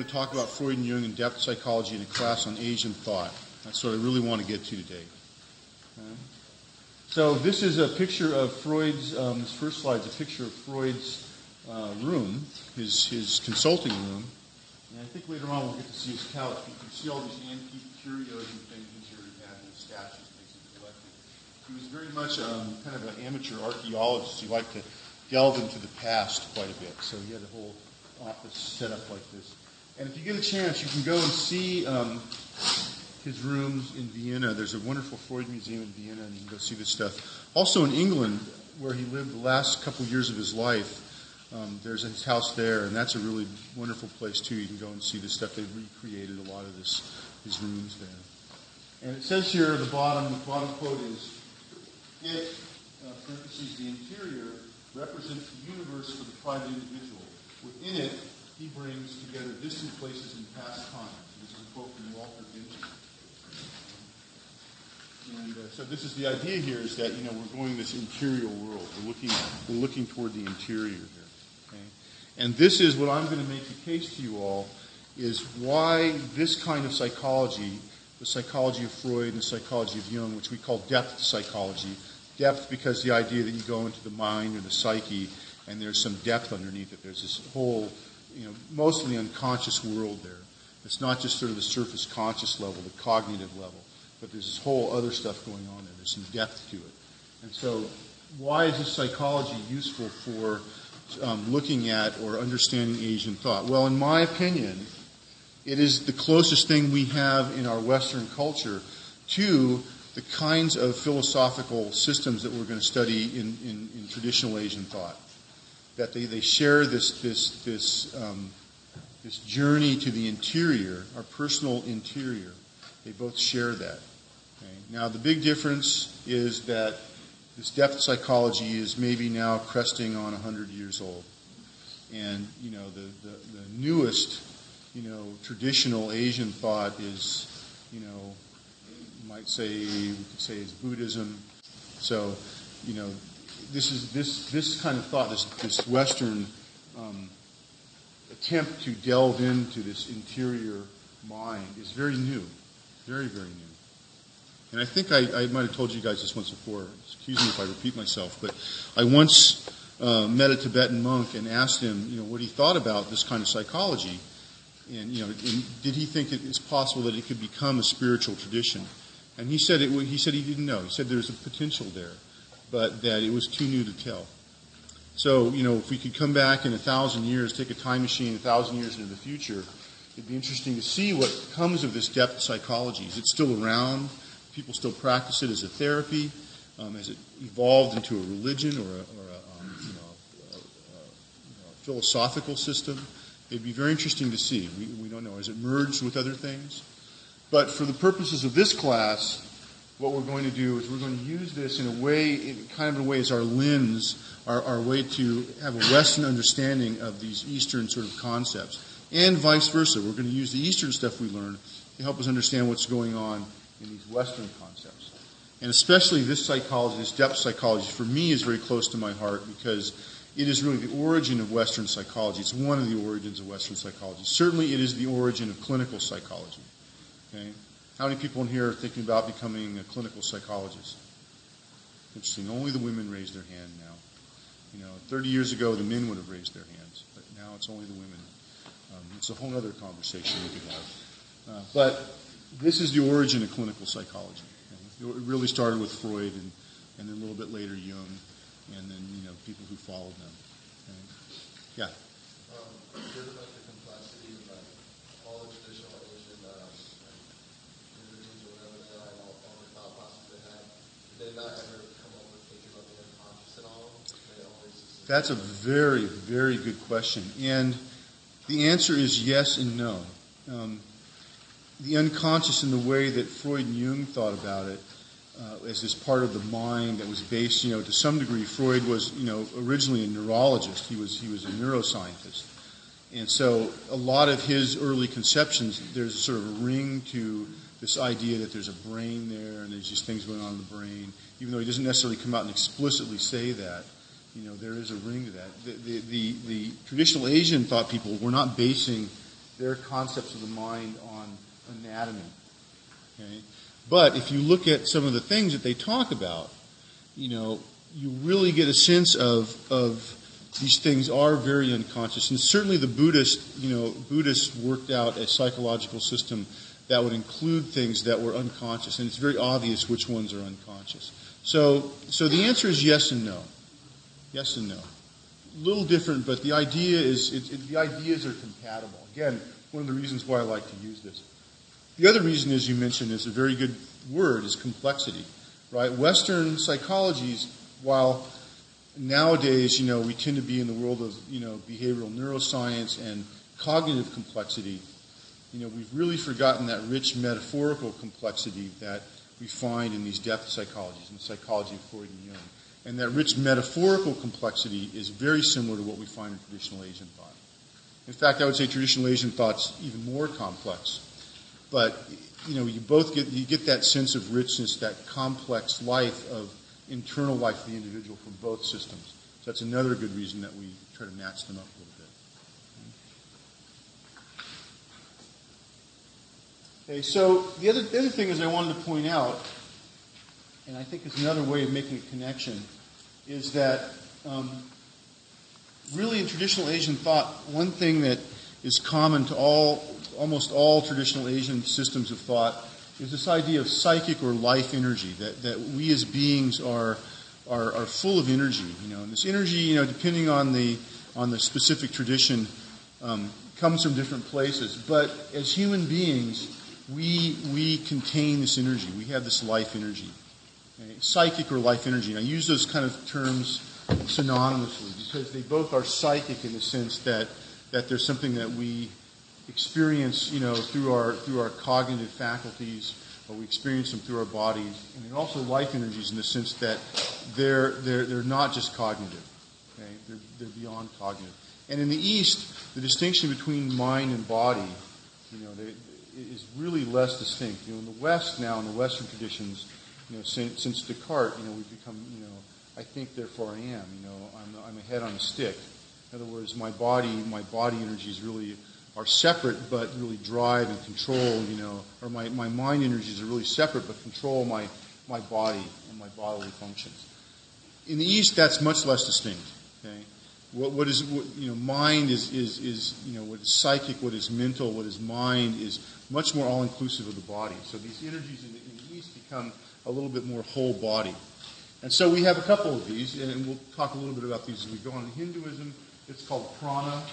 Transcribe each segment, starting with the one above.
to talk about Freud and Jung and depth psychology in a class on Asian thought. That's what I really want to get to today. Okay. So this is a picture of Freud's, this first slide is a picture of Freud's room, his consulting room. And I think later on we'll get to see his couch. You can see all these antique curios and things in here he had, and statues and things he collected. He was very much kind of an amateur archaeologist. He liked to delve into the past quite a bit. So he had a whole office set up like this. And if you get a chance, you can go and see his rooms in Vienna. There's a wonderful Freud museum in Vienna, and you can go see this stuff. Also in England, where he lived the last couple of years of his life, there's his house there, and that's a really wonderful place too. You can go and see this stuff. They've recreated a lot of his rooms there. And it says here at the bottom quote is, it, parentheses, the interior represents the universe for the private individual. Within it, he brings together distant places and past times. This is a quote from Walter Benjamin. And so this is the idea here is that, we're going this interior world. We're looking toward the interior here. Okay? And this is what I'm going to make the case to you all, is why this kind of psychology, the psychology of Freud and the psychology of Jung, which we call depth psychology. Depth because the idea that you go into the mind or the psyche and there's some depth underneath it. There's this whole, mostly unconscious world there. It's not just sort of the surface conscious level, the cognitive level, but there's this whole other stuff going on there. There's some depth to it. And so why is this psychology useful for looking at or understanding Asian thought? Well, in my opinion, it is the closest thing we have in our Western culture to the kinds of philosophical systems that we're going to study in traditional Asian thought. That they share this journey to the interior, our personal interior. They both share that. Okay? Now, the big difference is that this depth psychology is maybe now cresting on 100 years old. And, the newest, traditional Asian thought is, we could say is Buddhism. So, this kind of thought, this Western attempt to delve into this interior mind is very new, very, very new. And I think I might have told you guys this once before. Excuse me if I repeat myself, but I once met a Tibetan monk and asked him, what he thought about this kind of psychology, and did he think it is possible that it could become a spiritual tradition? And he said he didn't know. He said there's a potential there, but that it was too new to tell. So, if we could come back in 1,000 years, take a time machine 1,000 years into the future, it'd be interesting to see what comes of this depth psychology. Is it still around? People still practice it as a therapy? Has it evolved into a religion or a philosophical system? It'd be very interesting to see. We don't know. Has it merged with other things? But for the purposes of this class, what we're going to do is we're going to use this in a way, as our lens, our way to have a Western understanding of these Eastern sort of concepts. And vice versa. We're going to use the Eastern stuff we learn to help us understand what's going on in these Western concepts. And especially this psychology, this depth psychology, for me is very close to my heart because it is really the origin of Western psychology. It's one of the origins of Western psychology. Certainly it is the origin of clinical psychology. Okay? How many people in here are thinking about becoming a clinical psychologist? Interesting. Only the women raise their hand now. 30 years ago, the men would have raised their hands, but now it's only the women. It's a whole other conversation we could have. But this is the origin of clinical psychology. Okay? It really started with Freud, and then a little bit later Jung, and then people who followed them. Okay? Yeah. Given the complexity of all the traditional Asian religions or whatever they are, and all the thought processes they have, did they not ever come up with thinking about the unconscious at all? That's a very, very good question. And the answer is yes and no. The unconscious in the way that Freud and Jung thought about it as this part of the mind that was based, to some degree, Freud was, originally a neurologist. He was a neuroscientist. And so a lot of his early conceptions, there's sort of a ring to this idea that there's a brain there and there's just things going on in the brain. Even though he doesn't necessarily come out and explicitly say that, there is a ring to that. The traditional Asian thought people were not basing their concepts of the mind on anatomy. Okay? But if you look at some of the things that they talk about, you really get a sense of these things are very unconscious. And certainly the Buddhists worked out a psychological system that would include things that were unconscious, and it's very obvious which ones are unconscious. So the answer is yes and no. Yes and no. A little different, but the idea is the ideas are compatible. Again, one of the reasons why I like to use this. The other reason, as you mentioned, is a very good word, is complexity. Right? Western psychologies, while nowadays, we tend to be in the world of, behavioral neuroscience and cognitive complexity, we've really forgotten that rich metaphorical complexity that we find in these depth psychologies, in the psychology of Freud and Jung. And that rich metaphorical complexity is very similar to what we find in traditional Asian thought. In fact, I would say traditional Asian thought's even more complex. But, you get that sense of richness, that complex life of internal life of the individual from both systems. So that's another good reason that we try to match them up a little bit. Okay, so the other thing is I wanted to point out, and I think is another way of making a connection, is that really in traditional Asian thought, one thing that is common to almost all traditional Asian systems of thought is this idea of psychic or life energy, that we as beings are full of energy, and this energy, depending on the specific tradition, comes from different places. But as human beings, we contain this energy. We have this life energy, okay? Psychic or life energy. And I use those kind of terms synonymously because they both are psychic in the sense that there's something that we experience, through our cognitive faculties, or we experience them through our bodies, and then also life energies in the sense that they're not just cognitive, okay? They're beyond cognitive. And in the East, the distinction between mind and body, is really less distinct. In the West now, in the Western traditions, since Descartes, we've become, I think, therefore I am. I'm a head on a stick. In other words, my body energies really are separate, but really drive and control, or my mind energies are really separate, but control my body and my bodily functions. In the East, that's much less distinct. Okay, mind is what is psychic, what is mental, what is mind is much more all-inclusive of the body. So these energies in the East become a little bit more whole body. And so we have a couple of these, and we'll talk a little bit about these as we go on. In Hinduism, it's called prana.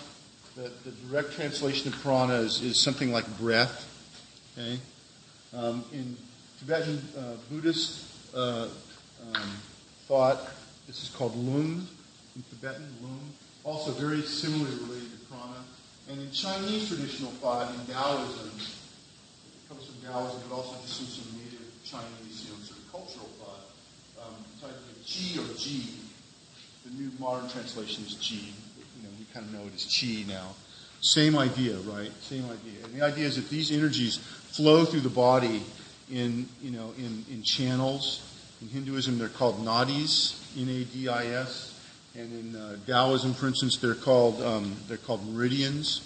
The direct translation of prana is something like breath. Okay? In Tibetan Buddhist thought, this is called lung. In Tibetan, lung. Also very similarly related to prana. And in Chinese traditional thought, in Taoism, it comes from Taoism, but also just in some native Chinese, sort of cultural thought. Qi or Ji. The new modern translation is Ji. We kind of know it as Qi now. Same idea, right? Same idea. And the idea is that these energies flow through the body in channels. In Hinduism, they're called nadis, N-A-D-I-S. And in Taoism, for instance, they're called meridians.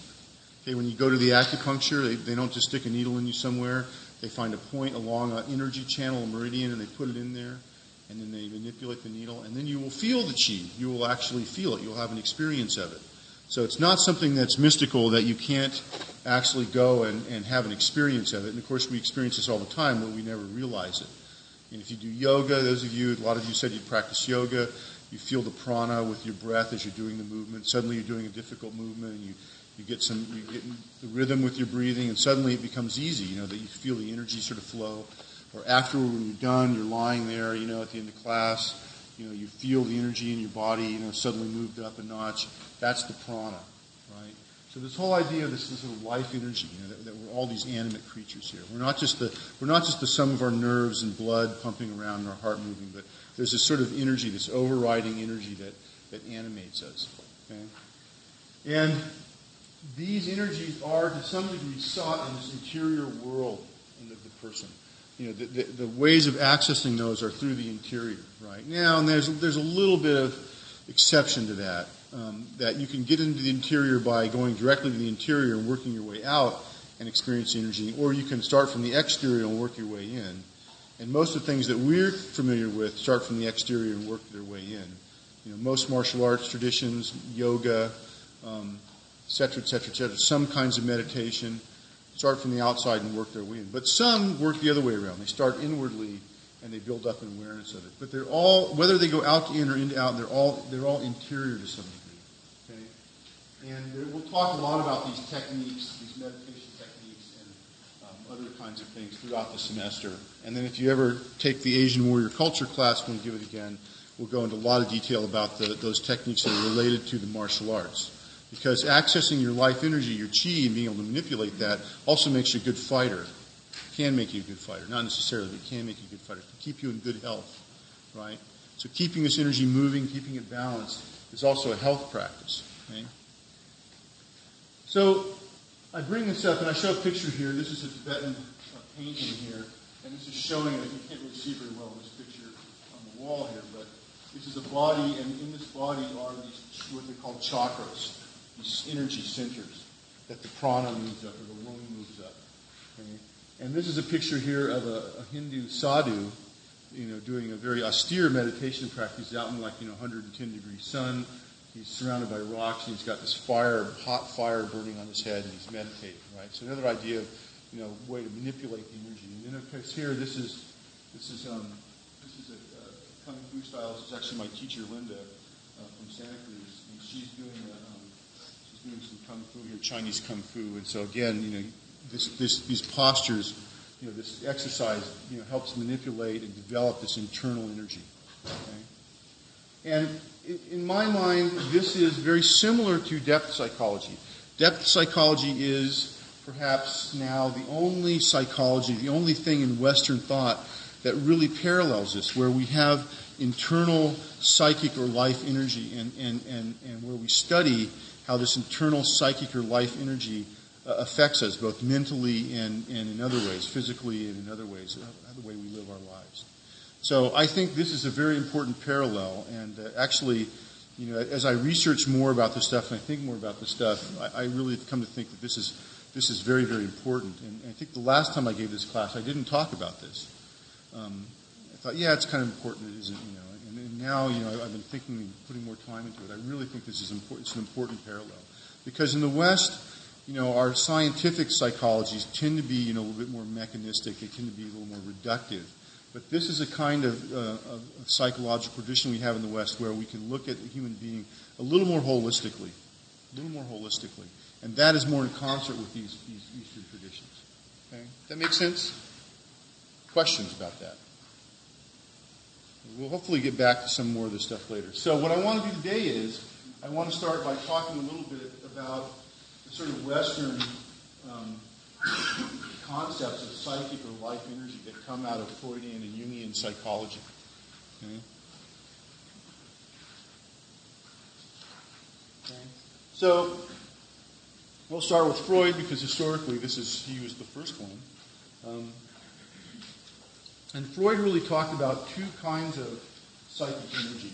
Okay, when you go to the acupuncture, they don't just stick a needle in you somewhere. They find a point along an energy channel, a meridian, and they put it in there. And then they manipulate the needle, and then you will feel the chi. You will actually feel it. You'll have an experience of it. So it's not something that's mystical that you can't actually go and have an experience of it. And of course, we experience this all the time, but we never realize it. And if you do yoga, a lot of you said you practice yoga, you feel the prana with your breath as you're doing the movement. Suddenly you're doing a difficult movement, and you get the rhythm with your breathing, and suddenly it becomes easy, that you feel the energy sort of flow. Or after when you're done, you're lying there, at the end of class, you feel the energy in your body, suddenly moved up a notch. That's the prana, right? So this whole idea of this sort of life energy, that we're all these animate creatures here. We're not just the sum of our nerves and blood pumping around and our heart moving, but there's this sort of energy, this overriding energy that animates us. Okay? And these energies are to some degree sought in this interior world of the person. The ways of accessing those are through the interior, right? Now, and there's a little bit of exception to that. that you can get into the interior by going directly to the interior and working your way out and experience energy, or you can start from the exterior and work your way in. And most of the things that we're familiar with start from the exterior and work their way in. You know, most martial arts traditions, yoga, et cetera, et cetera, et cetera, some kinds of meditation start from the outside and work their way in. But some work the other way around. They start inwardly and they build up an awareness of it. But they're all, whether they go out to in or in to out, they're all interior to some degree. Okay? And we'll talk a lot about these techniques, these meditation techniques, and other kinds of things throughout the semester. And then if you ever take the Asian Warrior Culture class, when we give it again, we'll go into a lot of detail about those techniques that are related to the martial arts. Because accessing your life energy, your chi, and being able to manipulate that also makes you a good fighter. Can make you a good fighter. Not necessarily, but can make you a good fighter. Can keep you in good health, right? So keeping this energy moving, keeping it balanced, is also a health practice. Okay? So I bring this up, and I show a picture here. This is a Tibetan painting here, and this is showing it. You can't really see very well in this picture on the wall here, but this is a body, and in this body are these what they call chakras, these energy centers that the prana moves up, or the lung moves up. Okay? And this is a picture here of a Hindu sadhu, you know, doing a very austere meditation practice. He's out in 110-degree sun. He's surrounded by rocks, and he's got this hot fire burning on his head, and he's meditating, right? So another idea of, way to manipulate the energy. And then, of course, here this is a kung fu style. This is actually my teacher Linda from Santa Cruz, and she's doing some kung fu here, Chinese kung fu. And so again, these postures, this exercise, helps manipulate and develop this internal energy. Okay? And in my mind, this is very similar to depth psychology. Depth psychology is perhaps now the only psychology, the only thing in Western thought that really parallels this, where we have internal psychic or life energy and where we study how this internal psychic or life energy affects us both mentally and in other ways, physically and in other ways, the way we live our lives. So I think this is a very important parallel, and actually, as I research more about this stuff and I think more about this stuff, I really have come to think that this is very, very important. And I think the last time I gave this class, I didn't talk about this. I thought, yeah, it's kind of important, it isn't, And now, I've been thinking and putting more time into it. I really think this is important. It's an important parallel, because in the West, our scientific psychologies tend to be, a little bit more mechanistic. They tend to be a little more reductive. But this is a kind of psychological tradition we have in the West where we can look at the human being a little more holistically. And that is more in concert with these Eastern traditions. Okay? That make sense? Questions about that? We'll hopefully get back to some more of this stuff later. So what I want to do today is I want to start by talking a little bit about the sort of Western concepts of psychic or life energy that come out of Freudian and Jungian psychology. Okay? So we'll start with Freud, because historically he was the first one. And Freud really talked about two kinds of psychic energy.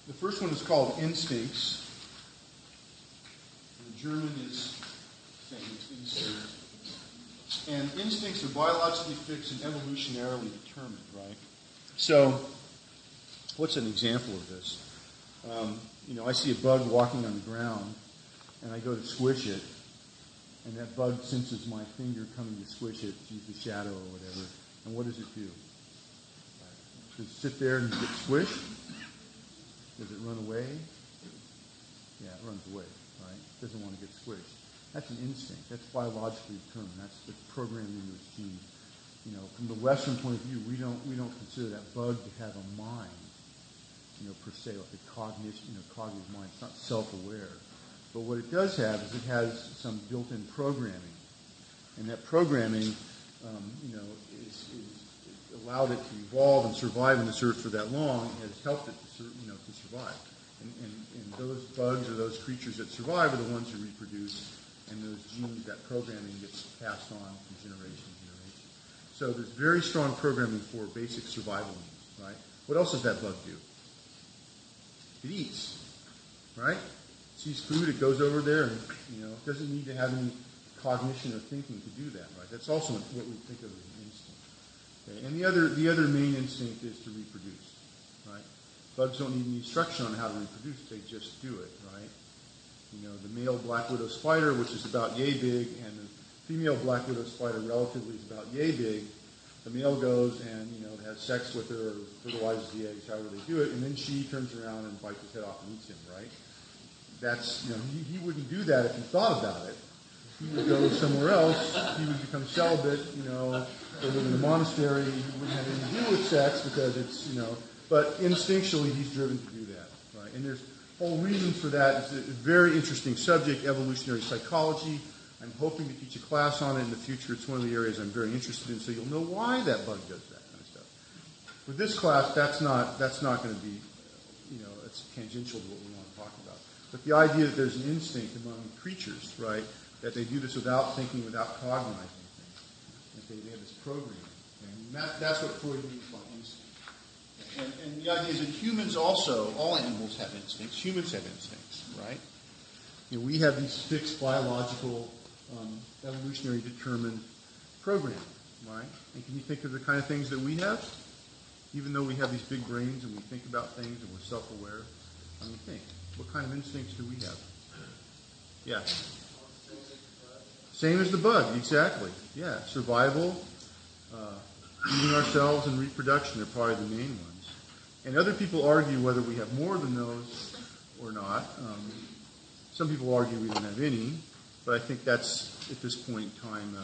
The first one is called instincts. And the German is saying it's instincts. And instincts are biologically fixed and evolutionarily determined, right? So, what's an example of this? I see a bug walking on the ground, and I go to squish it, and that bug senses my finger coming to squish it, to use the shadow or whatever, and what does it do? Does it sit there and get squished? Does it run away? Yeah, it runs away, right? It doesn't want to get squished. That's an instinct. That's biologically determined. That's programmed into its genes. From the Western point of view, we don't consider that bug to have a mind, per se, like a cognitive mind. It's not self-aware. But what it does have is it has some built-in programming, and that programming, is allowed it to evolve and survive in this earth for that long, and has helped it to survive. And those bugs or those creatures that survive are the ones who reproduce, and those genes, that programming gets passed on from generation to generation. So there's very strong programming for basic survival needs, right? What else does that bug do? It eats, right? It sees food, it goes over there, and it doesn't need to have any cognition or thinking to do that, right? That's also what we think of as an instinct. Okay? And the other main instinct is to reproduce, right? Bugs don't need any instruction on how to reproduce; they just do it, right? The male black widow spider, which is about yay big, and the female black widow spider relatively is about yay big. The male goes and has sex with her or fertilizes the eggs, however they do it, and then she turns around and bites his head off and eats him, right? That's he wouldn't do that if he thought about it. He would go somewhere else. He would become celibate, or live in a monastery. He wouldn't have anything to do with sex because it's But instinctually, he's driven to do that, right? And there's whole reasons for that. It's a very interesting subject, evolutionary psychology. I'm hoping to teach a class on it in the future. It's one of the areas I'm very interested in, so you'll know why that bug does that kind of stuff. For this class, that's not going to be, it's tangential to what we want to talk about. But the idea that there's an instinct among creatures, right, that they do this without thinking, without cognizing things, that they have this programming. And that's what Freud means by instinct. And the idea is that humans also, all animals have instincts. Humans have instincts, right? We have these fixed biological, evolutionary determined programming, right? And can you think of the kind of things that we have? Even though we have these big brains and we think about things and we're self-aware, think. What kind of instincts do we have? Yeah. Same as the bug, exactly. Yeah, survival, eating ourselves, and reproduction are probably the main ones. And other people argue whether we have more than those or not. Some people argue we don't have any, but I think that's, at this point in time,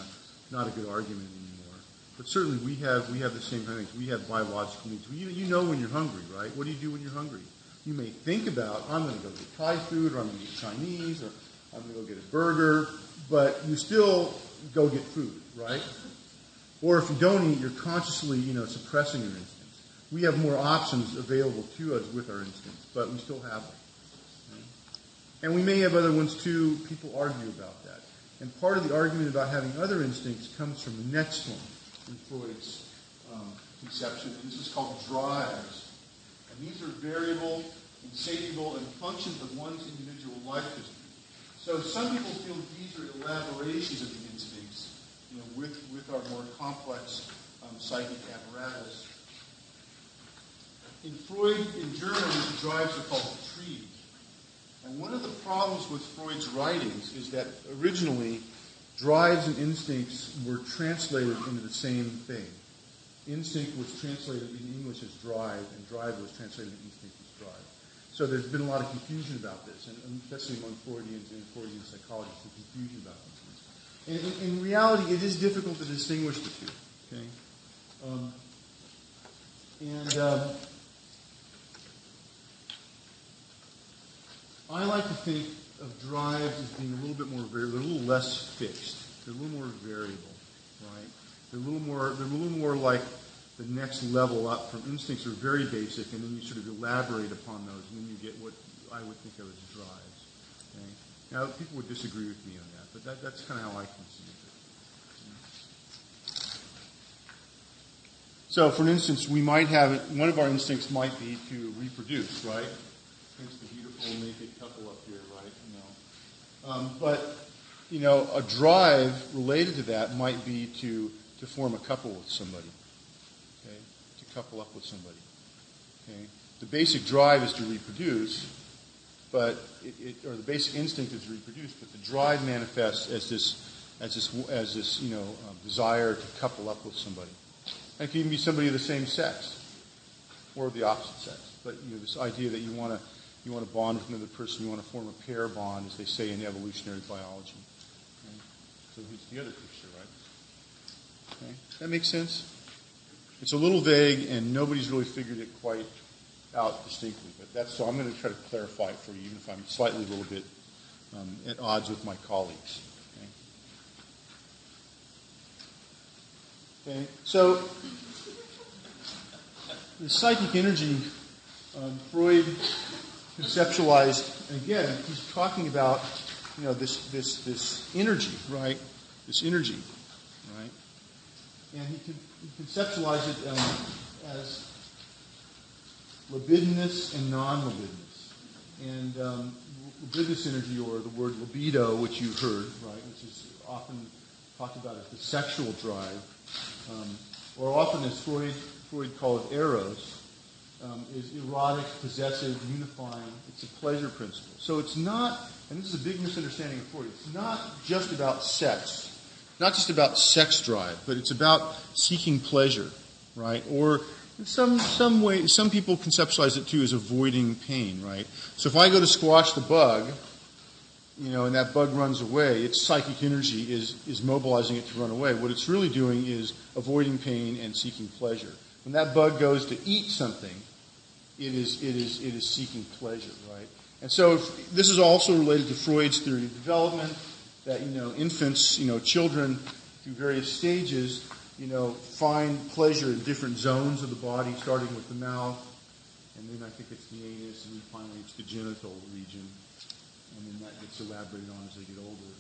not a good argument anymore. But certainly we have the same kind of things. We have biological needs. You know when you're hungry, right? What do you do when you're hungry? You may think about, I'm going to go get Thai food, or I'm going to get Chinese, or I'm going to go get a burger, but you still go get food, right? Or if you don't eat, you're consciously, suppressing your instincts. We have more options available to us with our instincts, but we still have them. And we may have other ones too. People argue about that. And part of the argument about having other instincts comes from the next one in Freud's conception. And this is called drives. And these are variable, insatiable, and functions of one's individual life history. So some people feel that these are elaborations of the instincts, with our more complex psychic apparatus. In Freud, in German, the drives are called Triebe. And one of the problems with Freud's writings is that originally drives and instincts were translated into the same thing. Instinct was translated in English as drive, and drive was translated in instinct as drive. So there's been a lot of confusion about this, and especially among Freudians and Freudian psychologists, the confusion about these things. And in reality, it is difficult to distinguish the two. Okay, I like to think of drives as being a little bit more variable. They're a little less fixed. They're a little more variable, right? They're a little more like the next level up from instincts are very basic, and then you sort of elaborate upon those, and then you get what I would think of as drives. Okay? Now, people would disagree with me on that, but that's kind of how I conceive it. So, for instance, we might have one of our instincts might be to reproduce, right? Hence the beautiful naked couple up here, right? But a drive related to that might be to form a couple with somebody. Okay, to couple up with somebody. Okay, the basic drive is to reproduce, but or the basic instinct is to reproduce, but the drive manifests as this desire to couple up with somebody. And it can even be somebody of the same sex or the opposite sex. But this idea that you want to bond with another person, you want to form a pair bond, as they say in evolutionary biology. Okay? So here's the other picture, right? Okay. That makes sense? It's a little vague, and nobody's really figured it quite out distinctly. But so I'm going to try to clarify it for you, even if I'm slightly a little bit at odds with my colleagues. Okay. So the psychic energy, Freud conceptualized, and again, he's talking about this energy, right? This energy, right? And he conceptualized it as libidinous and non-libidinous. And libidinous energy, or the word libido, which you've heard, right, which is often talked about as the sexual drive, or often as Freud called eros, is erotic, possessive, unifying. It's a pleasure principle. So it's not, and this is a big misunderstanding of Freud, it's not just about sex, not just about sex drive, but it's about seeking pleasure, right? Or in some way, some people conceptualize it too as avoiding pain, right? So if I go to squash the bug, and that bug runs away, its psychic energy is mobilizing it to run away. What it's really doing is avoiding pain and seeking pleasure. When that bug goes to eat something, it is seeking pleasure, right? And so this is also related to Freud's theory of development, that infants, children through various stages, find pleasure in different zones of the body, starting with the mouth, and then I think it's the anus, and then finally it's the genital region. And then that gets elaborated on as they get older.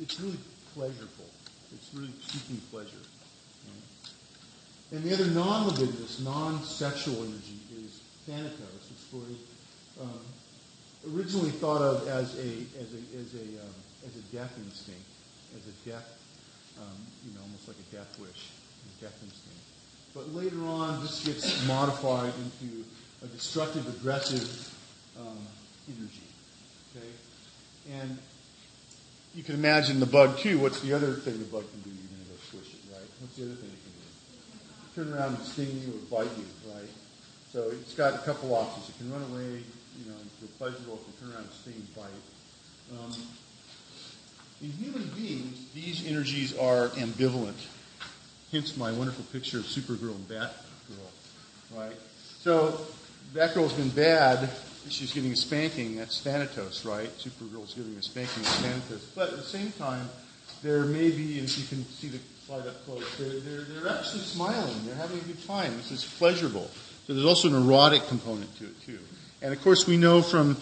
It's really pleasurable. It's really seeking pleasure. Right? And the other non-libidinous, non-sexual energy is thanatos, which Freud originally thought of as a death instinct, as a death, almost like a death wish, a death instinct. But later on, this gets modified into a destructive, aggressive energy. Okay? And you can imagine the bug too. What's the other thing the bug can do? You're going to go squish it, right? What's the other thing it can do? Turn around and sting you or bite you, right? So it's got a couple options. It can run away, feel pleasurable. It can turn around and sting and bite. In human beings, these energies are ambivalent. Hence my wonderful picture of Supergirl and Batgirl, right? So Batgirl's been bad. She's getting a spanking. That's thanatos, right? Supergirl's giving a spanking. That's thanatos. But at the same time, there may be, and if you can see the slide up close, they're actually smiling. They're having a good time. This is pleasurable. So there's also an erotic component to it too. And of course, we know from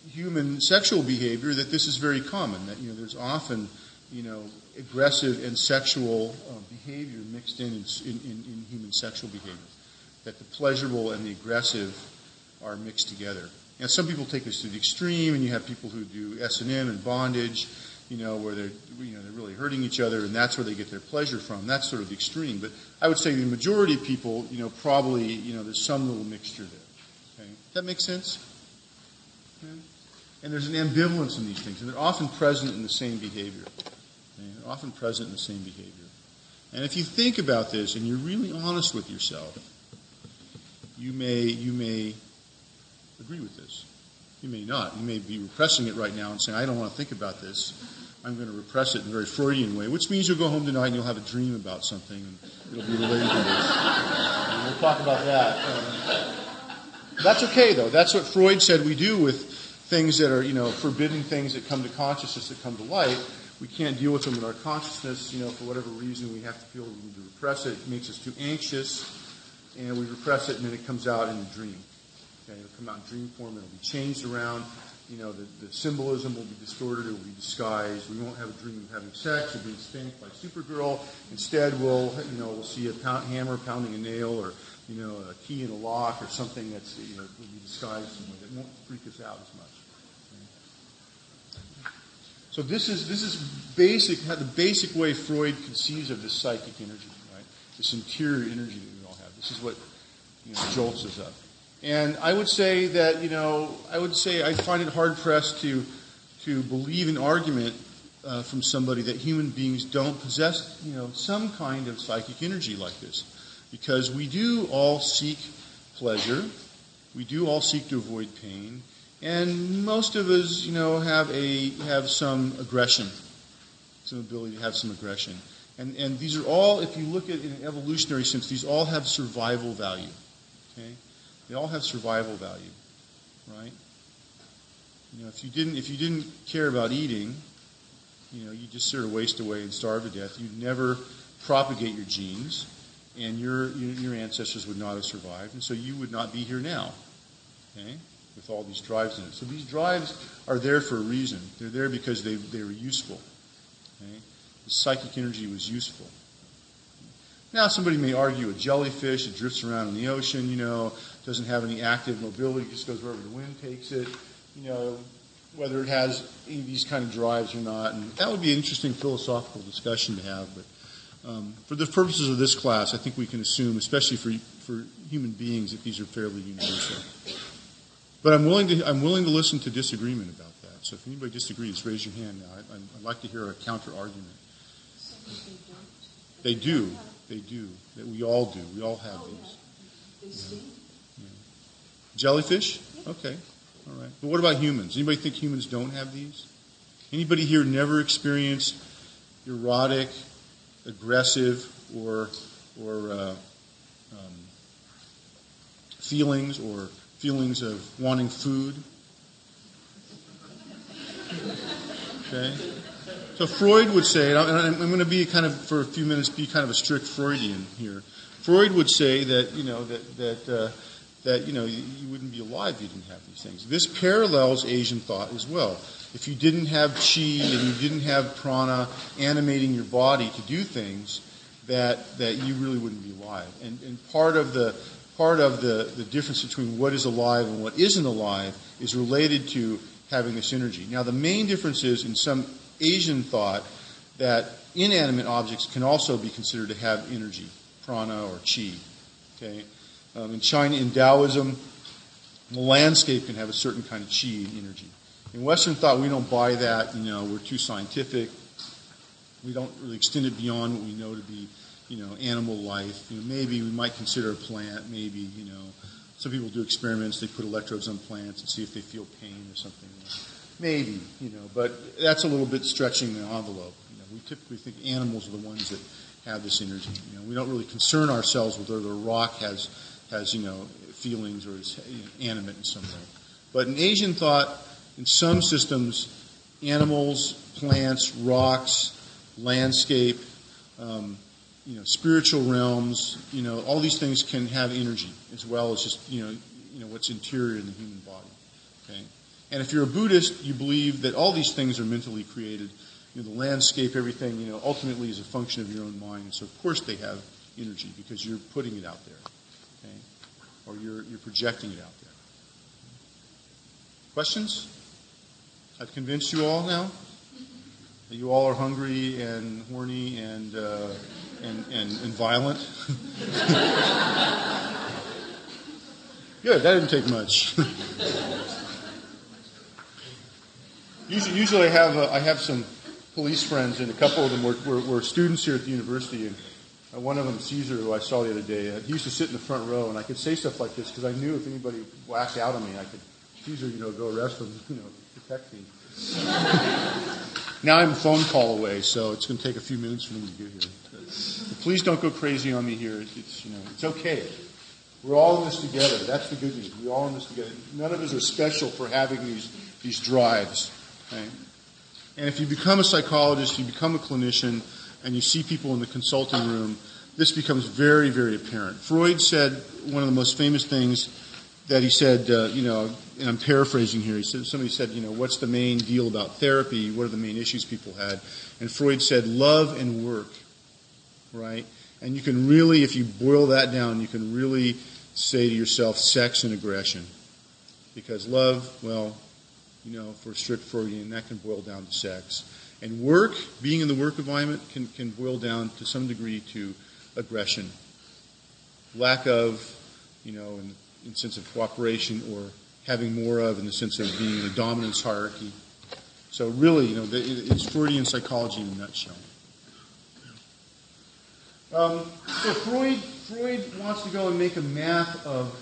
human sexual behavior that this is very common. That there's often aggressive and sexual behavior mixed in human sexual behavior. That the pleasurable and the aggressive are mixed together. Now, some people take this to the extreme, and you have people who do S&M and bondage, where they're really hurting each other, and that's where they get their pleasure from. That's sort of the extreme. But I would say the majority of people, probably, there's some little mixture there. Okay? Does that make sense? Okay? And there's an ambivalence in these things, and they're often present in the same behavior. Okay? They're often present in the same behavior. And if you think about this, and you're really honest with yourself, you may agree with this. You may not. You may be repressing it right now and saying, I don't want to think about this. I'm going to repress it in a very Freudian way, which means you'll go home tonight and you'll have a dream about something, and it'll be related to this. And we'll talk about that. That's okay, though. That's what Freud said we do with things that are, forbidden things that come to consciousness, that come to light. We can't deal with them in our consciousness, for whatever reason. We have to feel we need to repress it. It makes us too anxious. And we repress it, and then it comes out in a dream. Okay, it'll come out in dream form. It'll be changed around. The symbolism will be distorted. It will be disguised. We won't have a dream of having sex or being spanked by Supergirl. Instead, we'll see a hammer pounding a nail, or a key in a lock, or something that's will be disguised some way that won't freak us out as much. Okay? So this is basic. The basic way Freud conceives of this psychic energy, right? This interior energy that we all have. This is what jolts us up. And I would say that I find it hard pressed to believe an argument from somebody that human beings don't possess some kind of psychic energy like this, because we do all seek pleasure, we do all seek to avoid pain, and most of us have some aggression, some ability to have some aggression. And these are all, if you look at it in an evolutionary sense, these all have survival value. Okay? They all have survival value, right? If you didn't care about eating, you just sort of waste away and starve to death. You'd never propagate your genes, and your ancestors would not have survived, and so you would not be here now. Okay? With all these drives in it. So these drives are there for a reason. They're there because they were useful. Okay? The psychic energy was useful. Now, somebody may argue a jellyfish that drifts around in the ocean, doesn't have any active mobility, just goes wherever the wind takes it, whether it has any of these kind of drives or not. And that would be an interesting philosophical discussion to have. But for the purposes of this class, I think we can assume, especially for human beings, that these are fairly universal. But I'm willing to listen to disagreement about that. So if anybody disagrees, raise your hand now. I'd like to hear a counter argument. They do. They do. We all do. We all have these. They sting? Yeah. Jellyfish? Okay. All right. But what about humans? Anybody think humans don't have these? Anybody here never experienced erotic, aggressive, or feelings of wanting food? Okay. So Freud would say, and I'm going to be for a few minutes, be kind of a strict Freudian here. Freud would say that you wouldn't be alive if you didn't have these things. This parallels Asian thought as well. If you didn't have chi and you didn't have prana animating your body to do things, that you really wouldn't be alive. And part of the difference between what is alive and what isn't alive is related to having this energy. Now, the main difference is in some Asian thought that inanimate objects can also be considered to have energy, prana or chi. Okay, in China, in Taoism, the landscape can have a certain kind of chi and energy. In Western thought, we don't buy that. We're too scientific. We don't really extend it beyond what we know to be, animal life. Maybe we might consider a plant. Maybe, some people do experiments. They put electrodes on plants and see if they feel pain or something. Maybe, but that's a little bit stretching the envelope. We typically think animals are the ones that have this energy. We don't really concern ourselves with whether a rock has feelings or is animate in some way. But in Asian thought, in some systems, animals, plants, rocks, landscape, spiritual realms, all these things can have energy as well as just what's interior in the human body. Okay. And if you're a Buddhist, you believe that all these things are mentally created. The landscape, everything, ultimately is a function of your own mind. So of course they have energy because you're putting it out there, okay, or you're projecting it out there. Questions? I've convinced you all now that you all are hungry and horny and violent. Good. That didn't take much. Usually I have some police friends, and a couple of them were students here at the university, and one of them, Caesar, who I saw the other day, he used to sit in the front row, and I could say stuff like this because I knew if anybody whacked out on me, I could, Caesar, go arrest them, protect me. Now I'm a phone call away, so it's going to take a few minutes for them to get here. But please don't go crazy on me here. It's okay. We're all in this together. That's the good news. We're all in this together. None of us are special for having these drives. Okay? And if you become a psychologist, you become a clinician, and you see people in the consulting room, this becomes very, very apparent. Freud said one of the most famous things that he said, and I'm paraphrasing here, somebody said, what's the main deal about therapy? What are the main issues people had? And Freud said, love and work, right? And you can really, if you boil that down, you can really say to yourself, sex and aggression. Because love, for strict Freudian, that can boil down to sex. And work, being in the work environment, can boil down to some degree to aggression. Lack of, in sense of cooperation, or having more of in the sense of being in a dominance hierarchy. So really, it's Freudian psychology in a nutshell. So Freud wants to go and make a map of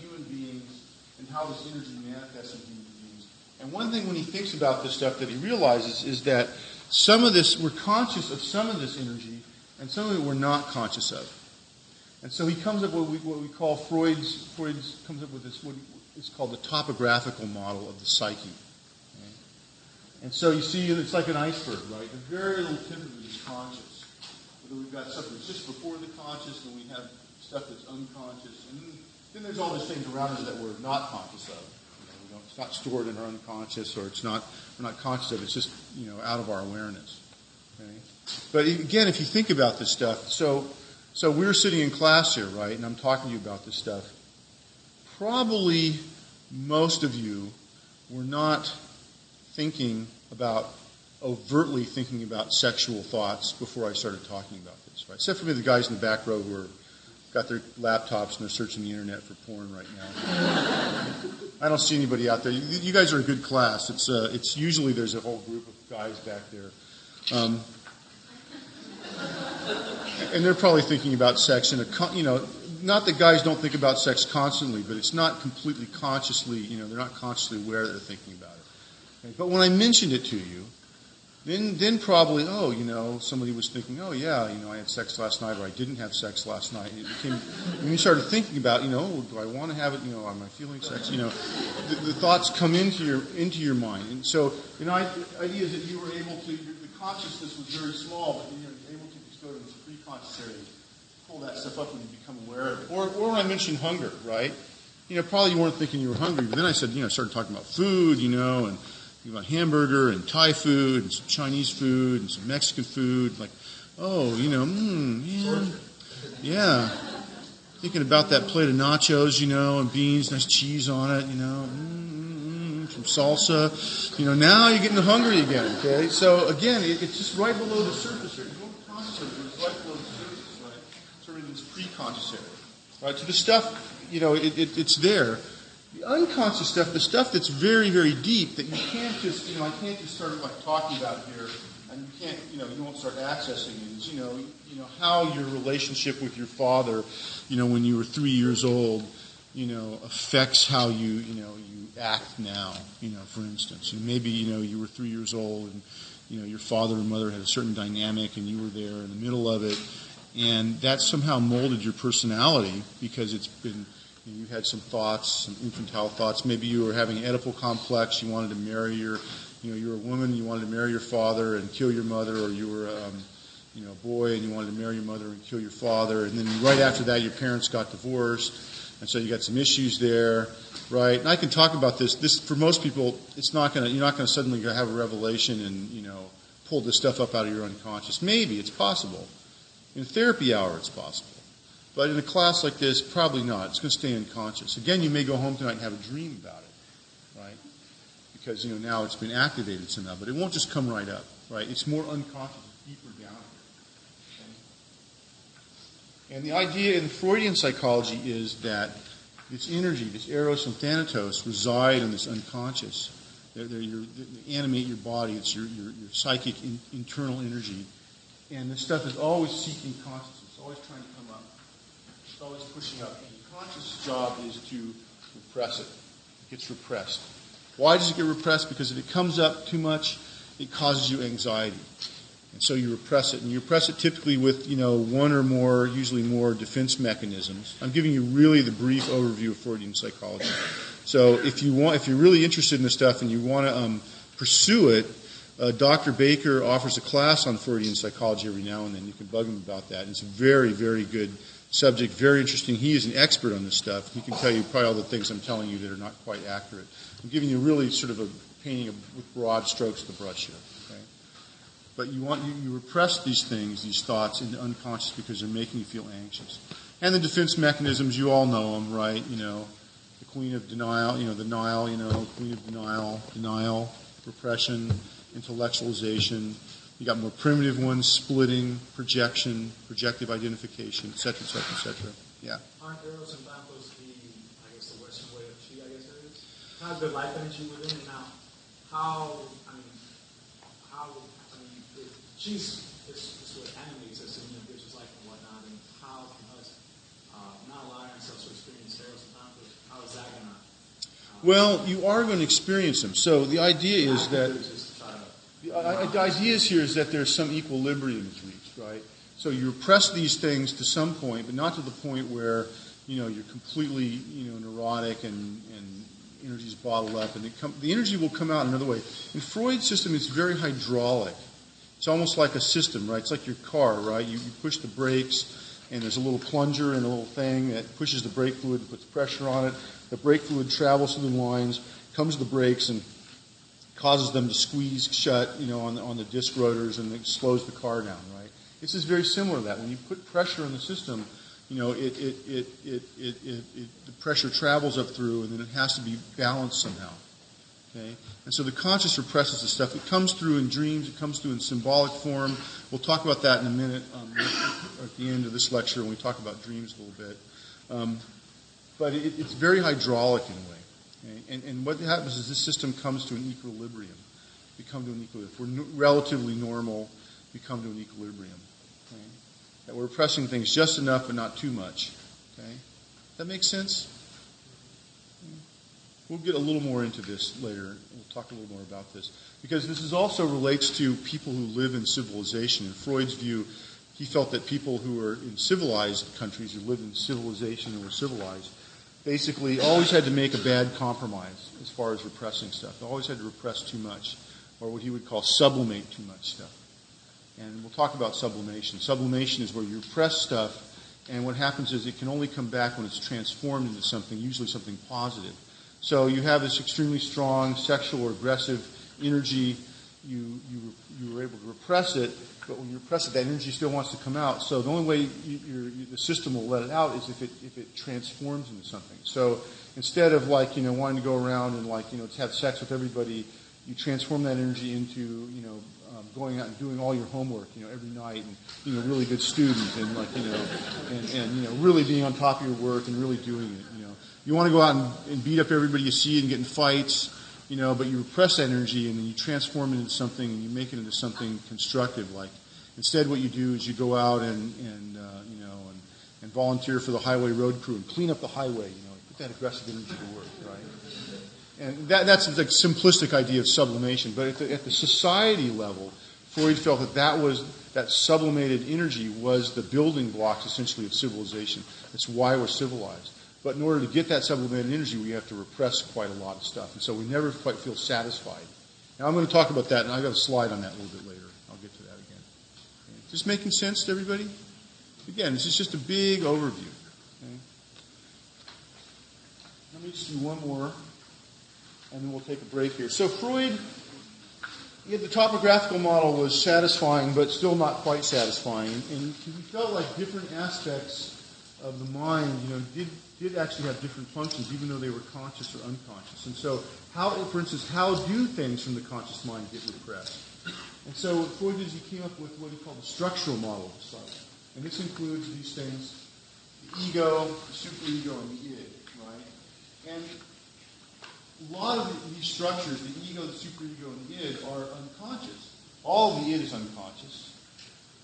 human beings and how this energy manifests in human beings. And one thing when he thinks about this stuff that he realizes is that some of this, we're conscious of some of this energy, and some of it we're not conscious of. And so he comes up with what we call Freud's comes up with this, what is called the topographical model of the psyche. Okay? And so you see, it's like an iceberg, right? The very little tip of it is conscious. Whether we've got stuff that's just before the conscious, and we have stuff that's unconscious, and then there's all these things around us that we're not conscious of. It's not stored in our unconscious, or we're not conscious of it. It's just out of our awareness. Okay? But again, if you think about this stuff, so we're sitting in class here, right, and I'm talking to you about this stuff. Probably most of you were not overtly thinking about sexual thoughts before I started talking about this, right? Except for maybe the guys in the back row who got their laptops and they're searching the internet for porn right now. I don't see anybody out there. You guys are a good class. It's usually there's a whole group of guys back there. And they're probably thinking about sex in not that guys don't think about sex constantly, but it's not completely consciously, they're not consciously aware that they're thinking about it. Okay? But when I mentioned it to you, then probably, somebody was thinking, I had sex last night, or I didn't have sex last night. When you started thinking about, do I want to have it? Am I feeling sex? The thoughts come into your mind, and so the idea is that you were able to. The consciousness was very small, but you're able to just go to this pre-conscious area, pull that stuff up when you become aware of it. Or when I mentioned hunger, right? Probably you weren't thinking you were hungry, but then I said, started talking about food, and about hamburger and Thai food and some Chinese food and some Mexican food. Like, yeah. Thinking about that plate of nachos, and beans, nice cheese on it, some salsa. Now you're getting hungry again, okay? So, again, it's just right below the surface here. You don't conscious of it, it's right below the surface, right? Sort of this pre-conscious area. Right? So the stuff, it's there. The unconscious stuff, the stuff that's very, very deep that you can't just, I can't just start talking about here, and you can't, you won't start accessing it. Is, how your relationship with your father, when you were 3 years old, affects how you act now. For instance, maybe you were 3 years old, and your father and mother had a certain dynamic, and you were there in the middle of it, and that somehow molded your personality because it's been. You had some thoughts, some infantile thoughts. Maybe you were having an Oedipal complex. You wanted to marry you're a woman. You wanted to marry your father and kill your mother, or you were, a boy and you wanted to marry your mother and kill your father. And then right after that, your parents got divorced, and so you got some issues there, right? And I can talk about this. This for most people, you're not going to suddenly have a revelation and pull this stuff up out of your unconscious. Maybe it's possible. In a therapy hour, it's possible. But in a class like this, probably not. It's going to stay unconscious. Again, you may go home tonight and have a dream about it, right? Because, now it's been activated somehow. But it won't just come right up, right? It's more unconscious, deeper down here. Okay? And the idea in Freudian psychology is that this energy, this eros and thanatos, reside in this unconscious. They animate your body. It's your psychic internal energy. And this stuff is always seeking consciousness. It's always trying to come up. It's always pushing up. And the conscious job is to repress it. It gets repressed. Why does it get repressed? Because if it comes up too much, it causes you anxiety. And so you repress it. And you repress it typically with, one or more, usually more defense mechanisms. I'm giving you really the brief overview of Freudian psychology. So if you're really interested in this stuff and you want to pursue it, Dr. Baker offers a class on Freudian psychology every now and then. You can bug him about that. It's a very, very good subject, very interesting. He is an expert on this stuff. He can tell you probably all the things I'm telling you that are not quite accurate. I'm giving you really sort of a painting with broad strokes of the brush here. Okay? But you repress these things, these thoughts, into unconscious because they're making you feel anxious. And the defense mechanisms, you all know them, right? The queen of denial, queen of denial, repression, intellectualization. You got more primitive ones, splitting, projection, projective identification, et cetera, et cetera, et cetera. Yeah. Aren't eros and thanatos the Western way of chi, I guess it is? How's the life energy within it now? Chi's is what animates us and gives us life and whatnot, and how can us not allowing ourselves to experience eros and thanatos, how is that going to... Well, you are going to experience them. So the idea is that... The idea here is that there's some equilibrium is reached, right? So you repress these things to some point, but not to the point where, you're completely, neurotic and energy's bottled up. And the energy will come out another way. In Freud's system, it's very hydraulic. It's almost like a system, right? It's like your car, right? You push the brakes, and there's a little plunger and a little thing that pushes the brake fluid and puts pressure on it. The brake fluid travels through the lines, comes to the brakes, and causes them to squeeze shut, on the disc rotors, and it slows the car down, right? This is very similar to that. When you put pressure on the system, the pressure travels up through, and then it has to be balanced somehow. Okay? And so the conscious represses the stuff. It comes through in dreams. It comes through in symbolic form. We'll talk about that in a minute at the end of this lecture when we talk about dreams a little bit. But it's very hydraulic in a way. Okay? And what happens is this system comes to an equilibrium. We come to an equilibrium. If we're relatively normal, we come to an equilibrium. Okay? That we're repressing things just enough but not too much. Okay? That makes sense? We'll get a little more into this later. We'll talk a little more about this. Because this is also relates to people who live in civilization. In Freud's view, he felt that people who are in civilized countries, who live in civilization and were civilized, basically always had to make a bad compromise as far as repressing stuff. They always had to repress too much, or what he would call sublimate too much stuff. And we'll talk about sublimation. Sublimation is where you repress stuff, and what happens is it can only come back when it's transformed into something, usually something positive. So you have this extremely strong sexual or aggressive energy. You were able to repress it, but when you repress it, that energy still wants to come out. So the only way the system will let it out is if it transforms into something. So instead of wanting to go around and have sex with everybody, you transform that energy into going out and doing all your homework every night, and being a really good student, and really being on top of your work and really doing it. You want to go out and beat up everybody you see and get in fights, but you repress that energy and then you transform it into something and you make it into something constructive. Like instead, what you do is you go out and volunteer for the highway road crew and clean up the highway. Put that aggressive energy to work, right? And that's the simplistic idea of sublimation. But at the society level, Freud felt that sublimated energy was the building blocks essentially of civilization. That's why we're civilized. But in order to get that sublimated energy, we have to repress quite a lot of stuff. And so we never quite feel satisfied. Now I'm going to talk about that, and I've got a slide on that a little bit later. I'll get to that again. Okay. Is this making sense to everybody? Again, this is just a big overview. Okay. Let me just do one more, and then we'll take a break here. So Freud, the topographical model was satisfying, but still not quite satisfying. And he felt like different aspects of the mind, did actually have different functions, even though they were conscious or unconscious. And so, for instance, how do things from the conscious mind get repressed? And so what Freud did is he came up with what he called the structural model of the psyche. And this includes these things: the ego, the superego, and the id, right? And a lot of these structures, the ego, the superego, and the id, are unconscious. All of the id is unconscious.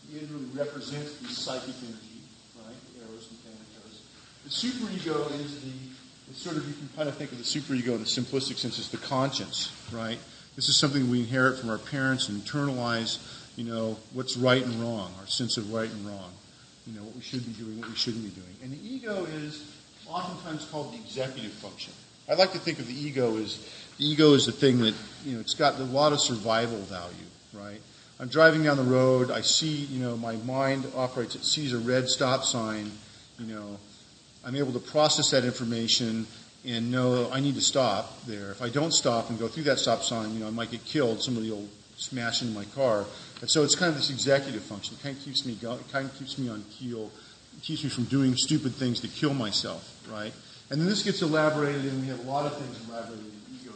The id really represents the psychic energy, right? The eros and thanatos. The superego is you can kind of think of the superego in the simplistic sense as the conscience, right? This is something we inherit from our parents and internalize, what's right and wrong, our sense of right and wrong, what we should be doing, what we shouldn't be doing. And the ego is oftentimes called the executive function. I like to think of the ego as the thing that, it's got a lot of survival value, right? I'm driving down the road, I see, my mind operates, it sees a red stop sign, I'm able to process that information and know I need to stop there. If I don't stop and go through that stop sign, I might get killed, somebody will smash into my car. And so it's kind of this executive function. It kind of keeps me going, it kind of keeps me on keel, it keeps me from doing stupid things to kill myself, right? And then this gets elaborated, and we have a lot of things elaborated in the ego.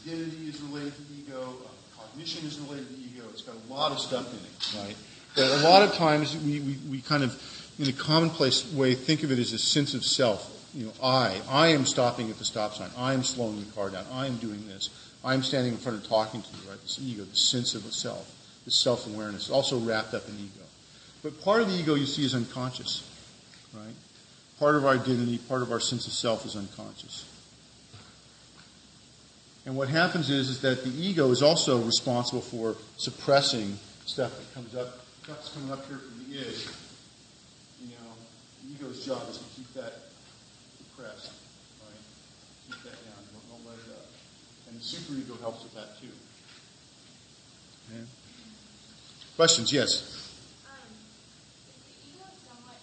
Identity is related to the ego, cognition is related to the ego. It's got a lot of stuff in it, right? But a lot of times we kind of, in a commonplace way, think of it as a sense of self. I am stopping at the stop sign. I am slowing the car down. I am doing this. I am standing in front and talking to you, right? This ego, this sense of the self, this self-awareness, also wrapped up in ego. But part of the ego you see is unconscious, right? Part of our identity, part of our sense of self is unconscious. And what happens is that the ego is also responsible for suppressing stuff that comes up. Stuff's coming up here from the id. The ego's job is to keep that repressed, right? Keep that down. Don't let it up. And the superego helps with that too. Okay. Questions? Yes. Is the ego somewhat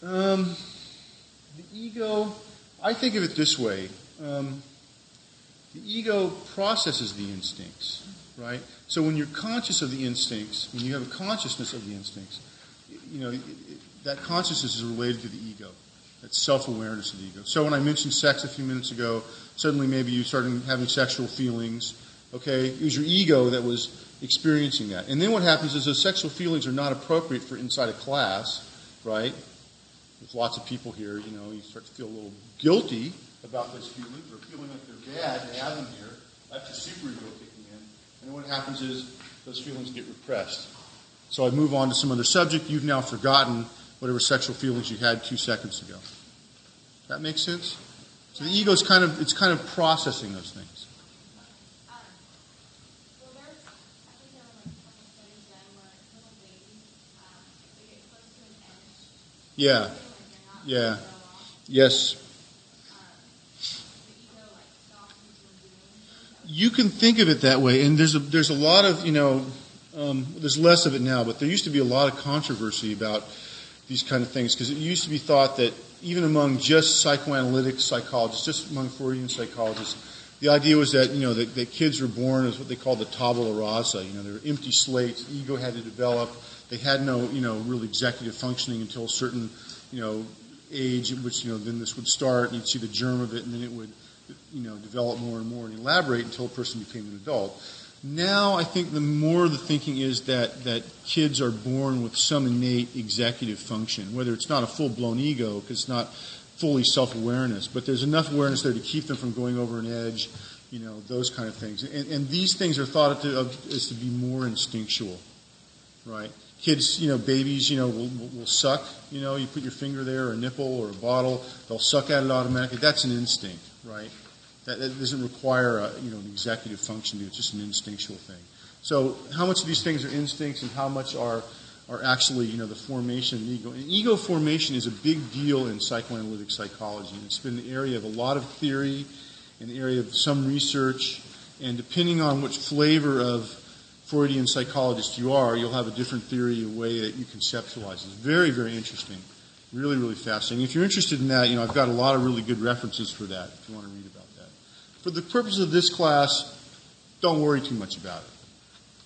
instinctual? The ego, I think of it this way. The ego processes the instincts, right? So when you're conscious of the instincts, when you have a consciousness of the instincts, that consciousness is related to the ego. That self-awareness of the ego. So when I mentioned sex a few minutes ago, suddenly maybe you started having sexual feelings. Okay, it was your ego that was experiencing that. And then what happens is those sexual feelings are not appropriate for inside a class, right? With lots of people here, you start to feel a little guilty about those feelings or feeling like they're bad to have them here. That's your superego kicking in. And then what happens is those feelings get repressed. So I move on to some other subject. You've now forgotten whatever sexual feelings you had 2 seconds ago. Does that make sense? So the ego is kind of processing those things. Well, there's, I think there were like 20 studies done where little babies, they get close to an edge. Yeah. They feel like they're not Yeah. going to go off. Yes. The ego like stops them from doing things. You can think of it that way, and there's a lot of, there's less of it now, but there used to be a lot of controversy about these kind of things, because it used to be thought that even among just psychoanalytic psychologists, just among Freudian psychologists, the idea was that, that kids were born as what they called the tabula rasa. They were empty slates, the ego had to develop, they had no, real executive functioning until a certain, age at which, then this would start, and you'd see the germ of it, and then it would, develop more and more and elaborate until a person became an adult. Now, I think the more the thinking is that kids are born with some innate executive function, whether it's not a full-blown ego, because it's not fully self-awareness, but there's enough awareness there to keep them from going over an edge, those kind of things. And these things are thought of as to be more instinctual, right? Kids, babies, will suck. You put your finger there, or a nipple, or a bottle, they'll suck at it automatically. That's an instinct, right? That doesn't require an executive function. It's just an instinctual thing. So how much of these things are instincts and how much are actually, the formation of the ego? And ego formation is a big deal in psychoanalytic psychology. It's been the area of a lot of theory, and the area of some research, and depending on which flavor of Freudian psychologist you are, you'll have a different theory, a way that you conceptualize. It's very, very interesting. Really, really fascinating. If you're interested in that, I've got a lot of really good references for that, if you want to read about that. For the purpose of this class, don't worry too much about it.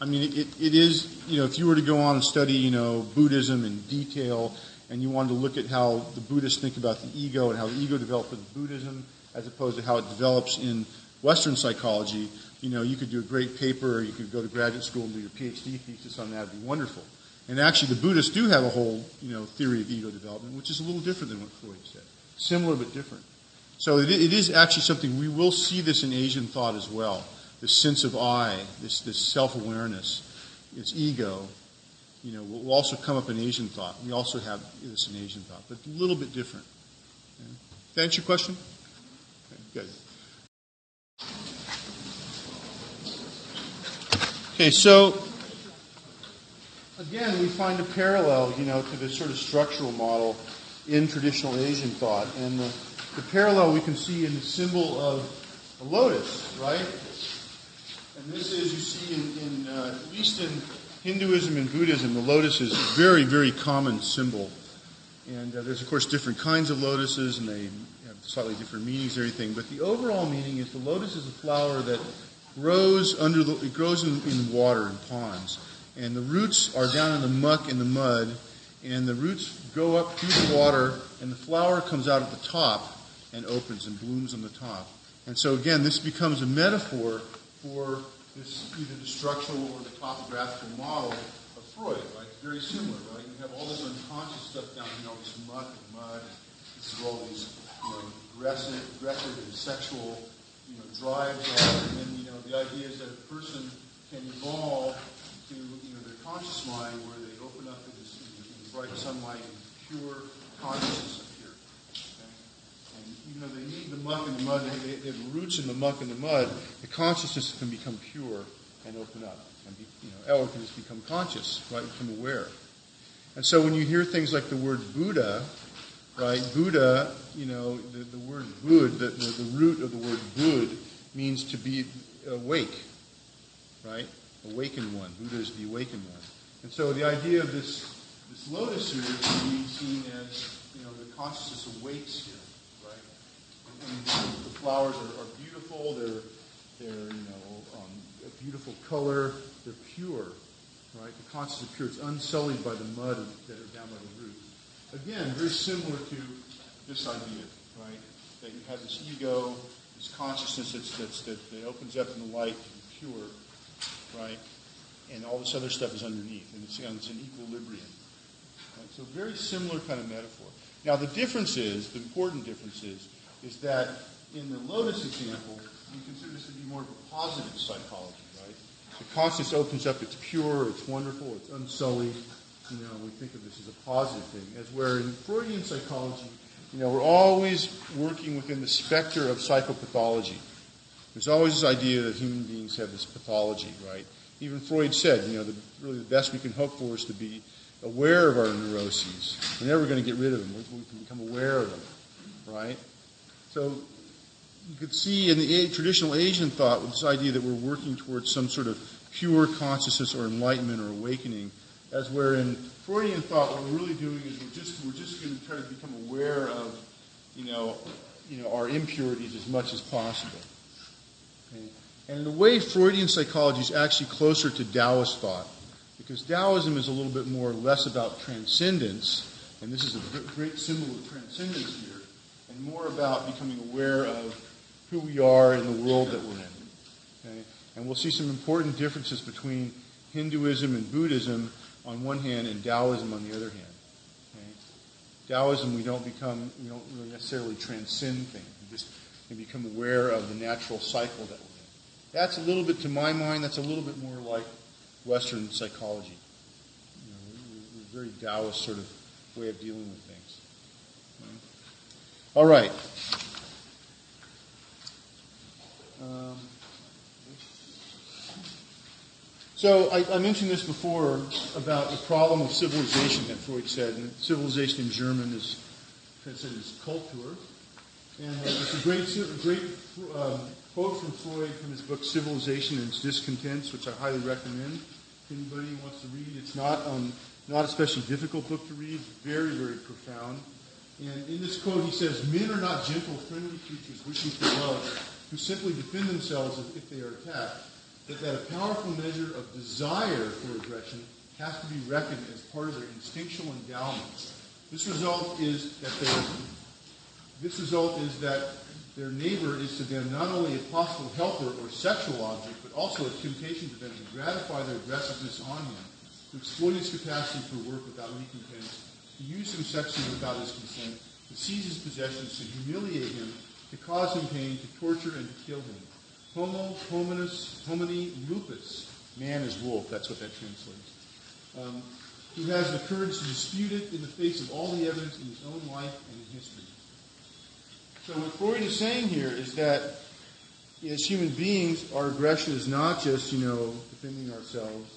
I mean, it is, if you were to go on and study, Buddhism in detail, and you wanted to look at how the Buddhists think about the ego and how the ego developed in Buddhism, as opposed to how it develops in Western psychology, you could do a great paper, or you could go to graduate school and do your PhD thesis on that. It'd be wonderful. And actually, the Buddhists do have a whole, theory of ego development, which is a little different than what Freud said. Similar but different. So it is actually something, we will see this in Asian thought as well. This sense of I, this self-awareness, this ego, will also come up in Asian thought. We also have this in Asian thought, but a little bit different. Okay. Does that answer your question? Okay, good. Okay, so again, we find a parallel, to this sort of structural model in traditional Asian thought. And the parallel we can see in the symbol of a lotus, right? And this is, you see, at least in Hinduism and Buddhism, the lotus is a very, very common symbol. And there's, of course, different kinds of lotuses, and they have slightly different meanings and everything. But the overall meaning is the lotus is a flower that grows it grows in water, in ponds. And the roots are down in the muck and the mud, and the roots go up through the water, and the flower comes out at the top and opens and blooms on the top. And so again, this becomes a metaphor for this, either the structural or the topographical model of Freud, right? It's very similar, right? You have all this unconscious stuff down here, all this muck and mud. This is where all these, aggressive and sexual, drives are. And then, the idea is that a person can evolve to, their conscious mind where they open up in the bright sunlight and pure consciousness appear. Okay? And even though they need the muck and the mud, they have roots in the muck and the mud, the consciousness can become pure and open up. And or can just become conscious, right? Become aware. And so when you hear things like the word Buddha, right? Buddha, the word Bud, the root of the word Bud means to be awake, right? Awakened one. Buddha is the awakened one. And so the idea of this lotus here is to be seen as, the consciousness awakes here, right? And the flowers are beautiful. They're, They're, a beautiful color. They're pure, right? The consciousness is pure. It's unsullied by the mud that are down by the roots. Again, very similar to this idea, right? That you have this ego, this consciousness that opens up in the light to be pure, right? And all this other stuff is underneath, and it's an equilibrium. Right? So very similar kind of metaphor. Now the difference is, the important difference is that in the lotus example, we consider this to be more of a positive psychology, right? The consciousness opens up, it's pure, it's wonderful, it's unsullied. We think of this as a positive thing. As where in Freudian psychology, we're always working within the specter of psychopathology. There's always this idea that human beings have this pathology, right? Even Freud said, really the best we can hope for is to be aware of our neuroses. We're never going to get rid of them. We can become aware of them, right? So you could see in the traditional Asian thought with this idea that we're working towards some sort of pure consciousness or enlightenment or awakening, as where in Freudian thought what we're really doing is we're just going to try to become aware of our impurities as much as possible. Okay? And in a way, Freudian psychology is actually closer to Taoist thought, because Taoism is a little bit less about transcendence, and this is a great symbol of transcendence here, and more about becoming aware of who we are in the world that we're in. Okay? And we'll see some important differences between Hinduism and Buddhism on one hand and Taoism on the other hand. Okay? Taoism, we don't really necessarily transcend things. We just become aware of the natural cycle that we're in. That's a little bit, to my mind, that's a little bit more like Western psychology. We're very Taoist sort of way of dealing with things. Okay? All right. So I mentioned this before about the problem of civilization that Freud said, and civilization in German is translated as Kultur. And it's a great quote from Freud from his book Civilization and Its Discontents, which I highly recommend to anybody who wants to read. It's not an especially difficult book to read. It's very, very profound. And in this quote he says, "Men are not gentle, friendly creatures wishing for love, who simply defend themselves if they are attacked, but that a powerful measure of desire for aggression has to be reckoned as part of their instinctual endowment. This result is that their neighbor is to them not only a possible helper or sexual object, but also a temptation to them to gratify their aggressiveness on him, to exploit his capacity for work without recompense, to use him sexually without his consent, to seize his possessions, to humiliate him, to cause him pain, to torture and to kill him. Homo hominis homini lupus." Man is wolf, that's what that translates. Who has the courage to dispute it in the face of all the evidence in his own life and in history. So what Freud is saying here is that as human beings, our aggression is not just, defending ourselves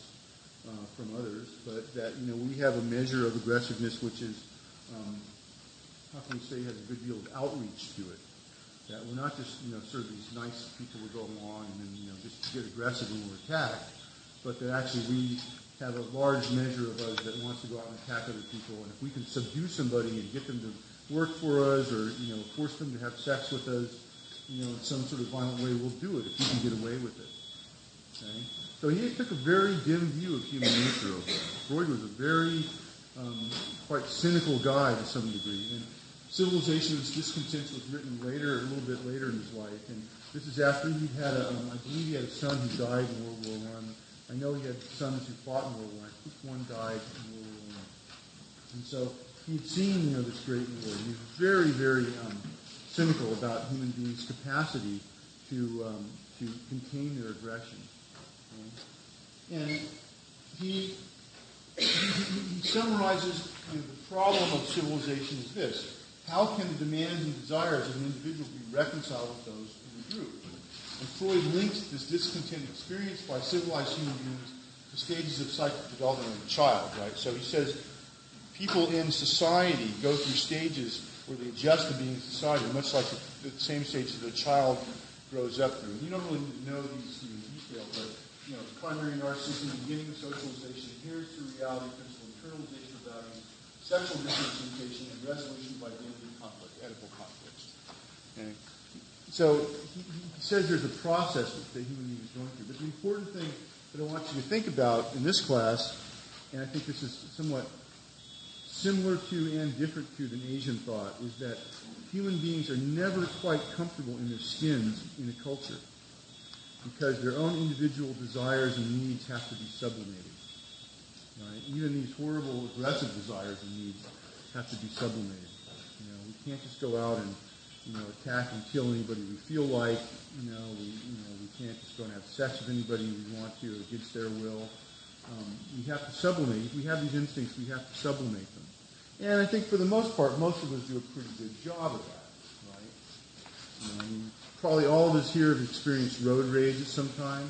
from others, but that, we have a measure of aggressiveness which is, how can we say, has a good deal of outreach to it. That we're not just, sort of these nice people who go along and then, just get aggressive when we're attacked, but that actually we have a large measure of us that wants to go out and attack other people. And if we can subdue somebody and get them to work for us or, force them to have sex with us, in some sort of violent way, we'll do it if we can get away with it. Okay? So he took a very dim view of human nature over it. Freud was a very, quite cynical guy to some degree. And Civilization of Its Discontents was written later, a little bit later in his life. And this is after he had I believe he had a son who died in World War I. I know he had sons who fought in World War I. I think one died in World War I. And so he'd seen, this great war. He was very, very cynical about human beings' capacity to contain their aggression. Okay? And he summarizes the problem of civilization as this: how can the demands and desires of an individual be reconciled with those in the group? And Freud links this discontent experienced by civilized human beings to stages of psychic development of a child, right? So he says people in society go through stages where they adjust to being in society, much like the same stages that a child grows up through. And you don't really need to know these in detail, but primary narcissism, beginning of socialization, adherence to reality principle, internalization of values, sexual differentiation, and resolution by identity conflict, Oedipal conflicts. Okay? So he says there's a process that the human being is going through. But the important thing that I want you to think about in this class, and I think this is somewhat similar to and different to than Asian thought, is that human beings are never quite comfortable in their skins in a culture because their own individual desires and needs have to be sublimated. Right? Even these horrible, aggressive desires and needs have to be sublimated. We can't just go out and attack and kill anybody we feel like. We can't just go and have sex with anybody we want to against their will. We have to sublimate. If we have these instincts, we have to sublimate them. And I think for the most part, most of us do a pretty good job of that, right? Probably all of us here have experienced road rage at some time.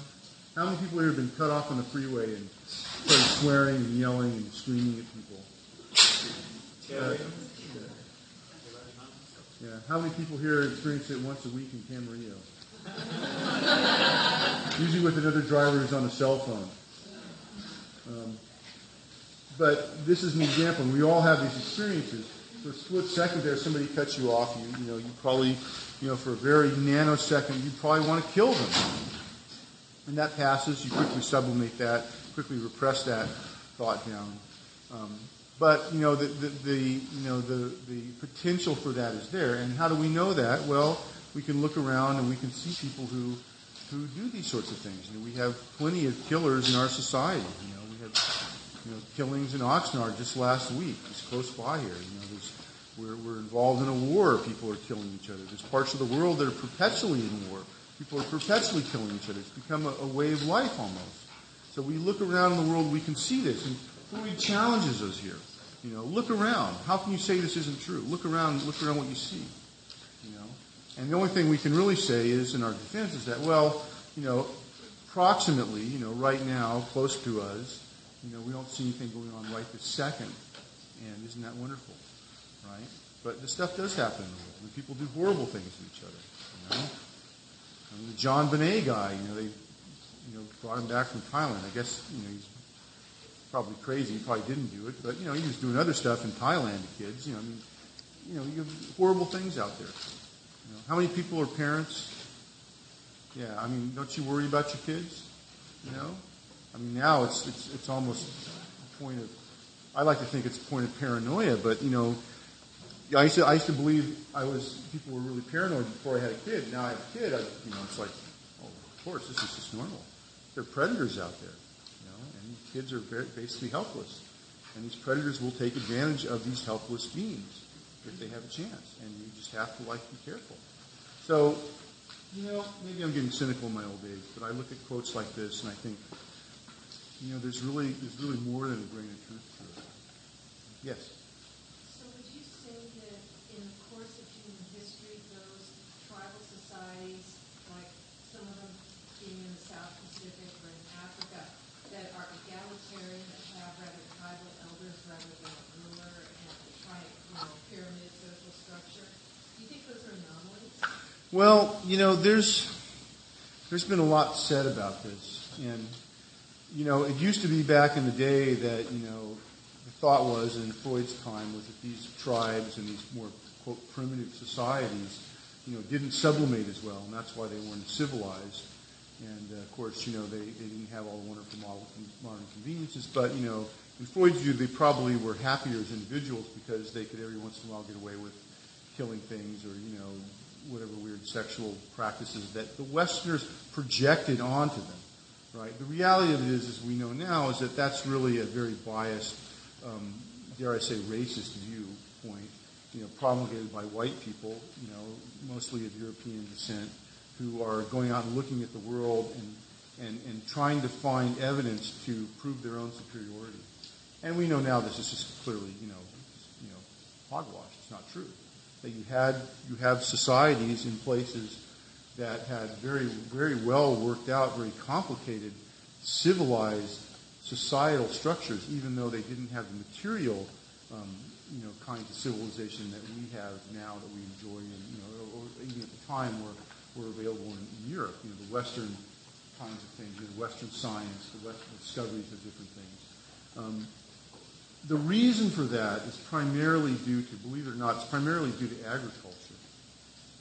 How many people here have been cut off on the freeway and started swearing and yelling and screaming at people? Yeah. How many people here experience it once a week in Camarillo? Usually with another driver who's on a cell phone. But this is an example. We all have these experiences. For a split second there, somebody cuts you off. You probably, for a very nanosecond, you probably want to kill them. And that passes. You quickly sublimate that, quickly repress that thought down. But the potential for that is there. And how do we know that? Well, we can look around and we can see people who do these sorts of things. We have plenty of killers in our society. We have killings in Oxnard just last week. It's close by here. We're involved in a war. People are killing each other. There's parts of the world that are perpetually in war. People are perpetually killing each other. It's become a way of life almost. So we look around in the world, we can see this. And Freud challenges us here. Look around. How can you say this isn't true? Look around what you see. And the only thing we can really say is, in our defense, is that, approximately, right now, close to us, we don't see anything going on right this second. And isn't that wonderful? Right? But this stuff does happen in the world. And people do horrible things to each other. The John Bonet guy, they brought him back from Thailand. I guess, he's probably crazy. He probably didn't do it. But, he was doing other stuff in Thailand to kids. You have horrible things out there. How many people are parents? Yeah, don't you worry about your kids? Now it's almost a point of, I like to think it's a point of paranoia, but, I used to believe people were really paranoid before I had a kid. Now I have a kid, it's like, oh, of course, this is just normal. There are predators out there, and kids are basically helpless. And these predators will take advantage of these helpless beings if they have a chance. And you just have to, be careful. So, maybe I'm getting cynical in my old age, but I look at quotes like this and I think, there's really more than a grain of truth to it. Yes? So would you say that in the course of human history, those tribal societies, like some of them being in the South Pacific or in Africa, that are egalitarian, that have rather tribal elders rather than a ruler and pyramid social structure, do you think those are anomalies? Well, there's been a lot said about this, and it used to be back in the day that the thought was in Freud's time was that these tribes and these more quote primitive societies didn't sublimate as well, and that's why they weren't civilized. And of course, they didn't have all the wonderful modern conveniences, but in Freud's view, they probably were happier as individuals because they could every once in a while get away with killing things or whatever weird sexual practices that the Westerners projected onto them. Right. The reality of it is, as we know now, is that that's really a very biased, dare I say, racist viewpoint, promulgated by white people, mostly of European descent, who are going out and looking at the world and trying to find evidence to prove their own superiority. And we know now this is just clearly, hogwash. It's not true. That you have societies in places that had very, very well worked out, very complicated, civilized societal structures, even though they didn't have the material, kinds of civilization that we have now that we enjoy, or even at the time were available in Europe. The Western kinds of things, Western science, the Western discoveries of different things. The reason for that is primarily due to, believe it or not, it's primarily due to agriculture.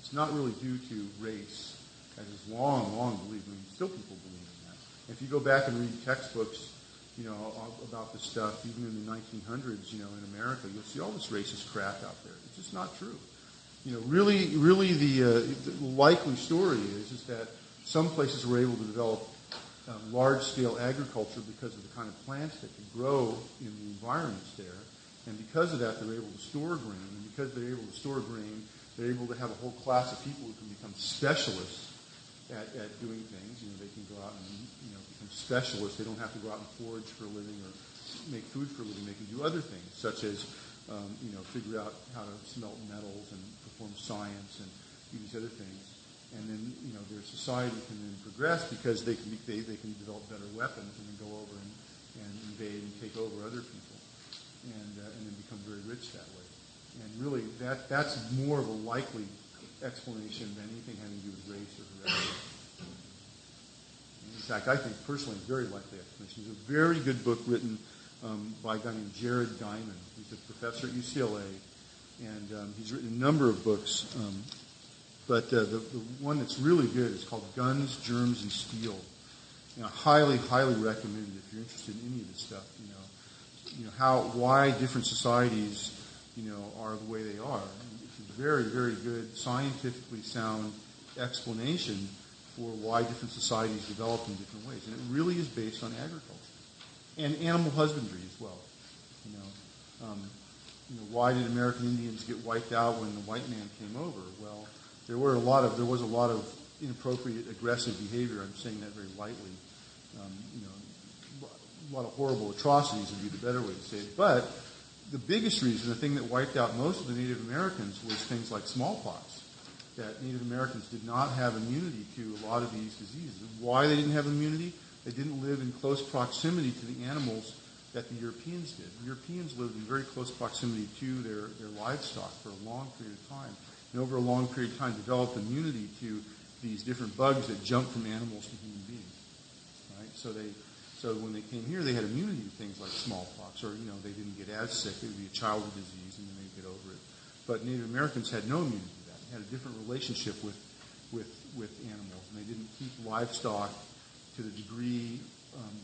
It's It's not really due to race, as is long, long believed. I mean, still people believe in that. If you go back and read textbooks, about this stuff, even in the 1900s, in America, you'll see all this racist crap out there. It's just not true. Really, the likely story is that some places were able to develop large-scale agriculture because of the kind of plants that could grow in the environments there, and because of that, they're able to store grain. And because they're able to store grain, they're able to have a whole class of people who can become specialists at doing things. They can go out and become specialists. They don't have to go out and forage for a living or make food for a living. They can do other things, such as figure out how to smelt metals and perform science and do these other things. And then their society can then progress because they can develop better weapons and then go over and invade and take over other people and then become very rich that way. And really, that's more of a likely explanation than anything having to do with race or heredity. In fact, I think personally, a very likely explanation. There's a very good book written by a guy named Jared Diamond. He's a professor at UCLA, and he's written a number of books. But the one that's really good is called Guns, Germs, and Steel. Highly, highly recommended if you're interested in any of this stuff. Why different societies, are the way they are. It's a very, very good, scientifically sound explanation for why different societies develop in different ways, and it really is based on agriculture and animal husbandry as well. Why did American Indians get wiped out when the white man came over? Well, there was a lot of inappropriate, aggressive behavior. I'm saying that very lightly. A lot of horrible atrocities would be the better way to say it. But the biggest reason, the thing that wiped out most of the Native Americans, was things like smallpox. That Native Americans did not have immunity to a lot of these diseases. Why they didn't have immunity? They didn't live in close proximity to the animals that the Europeans did. The Europeans lived in very close proximity to their livestock for a long period of time, and over a long period of time developed immunity to these different bugs that jump from animals to human beings. Right? So when they came here, they had immunity to things like smallpox, or they didn't get as sick. It would be a childhood disease, and then they'd get over it. But Native Americans had no immunity to that. They had a different relationship with animals, and they didn't keep livestock to the degree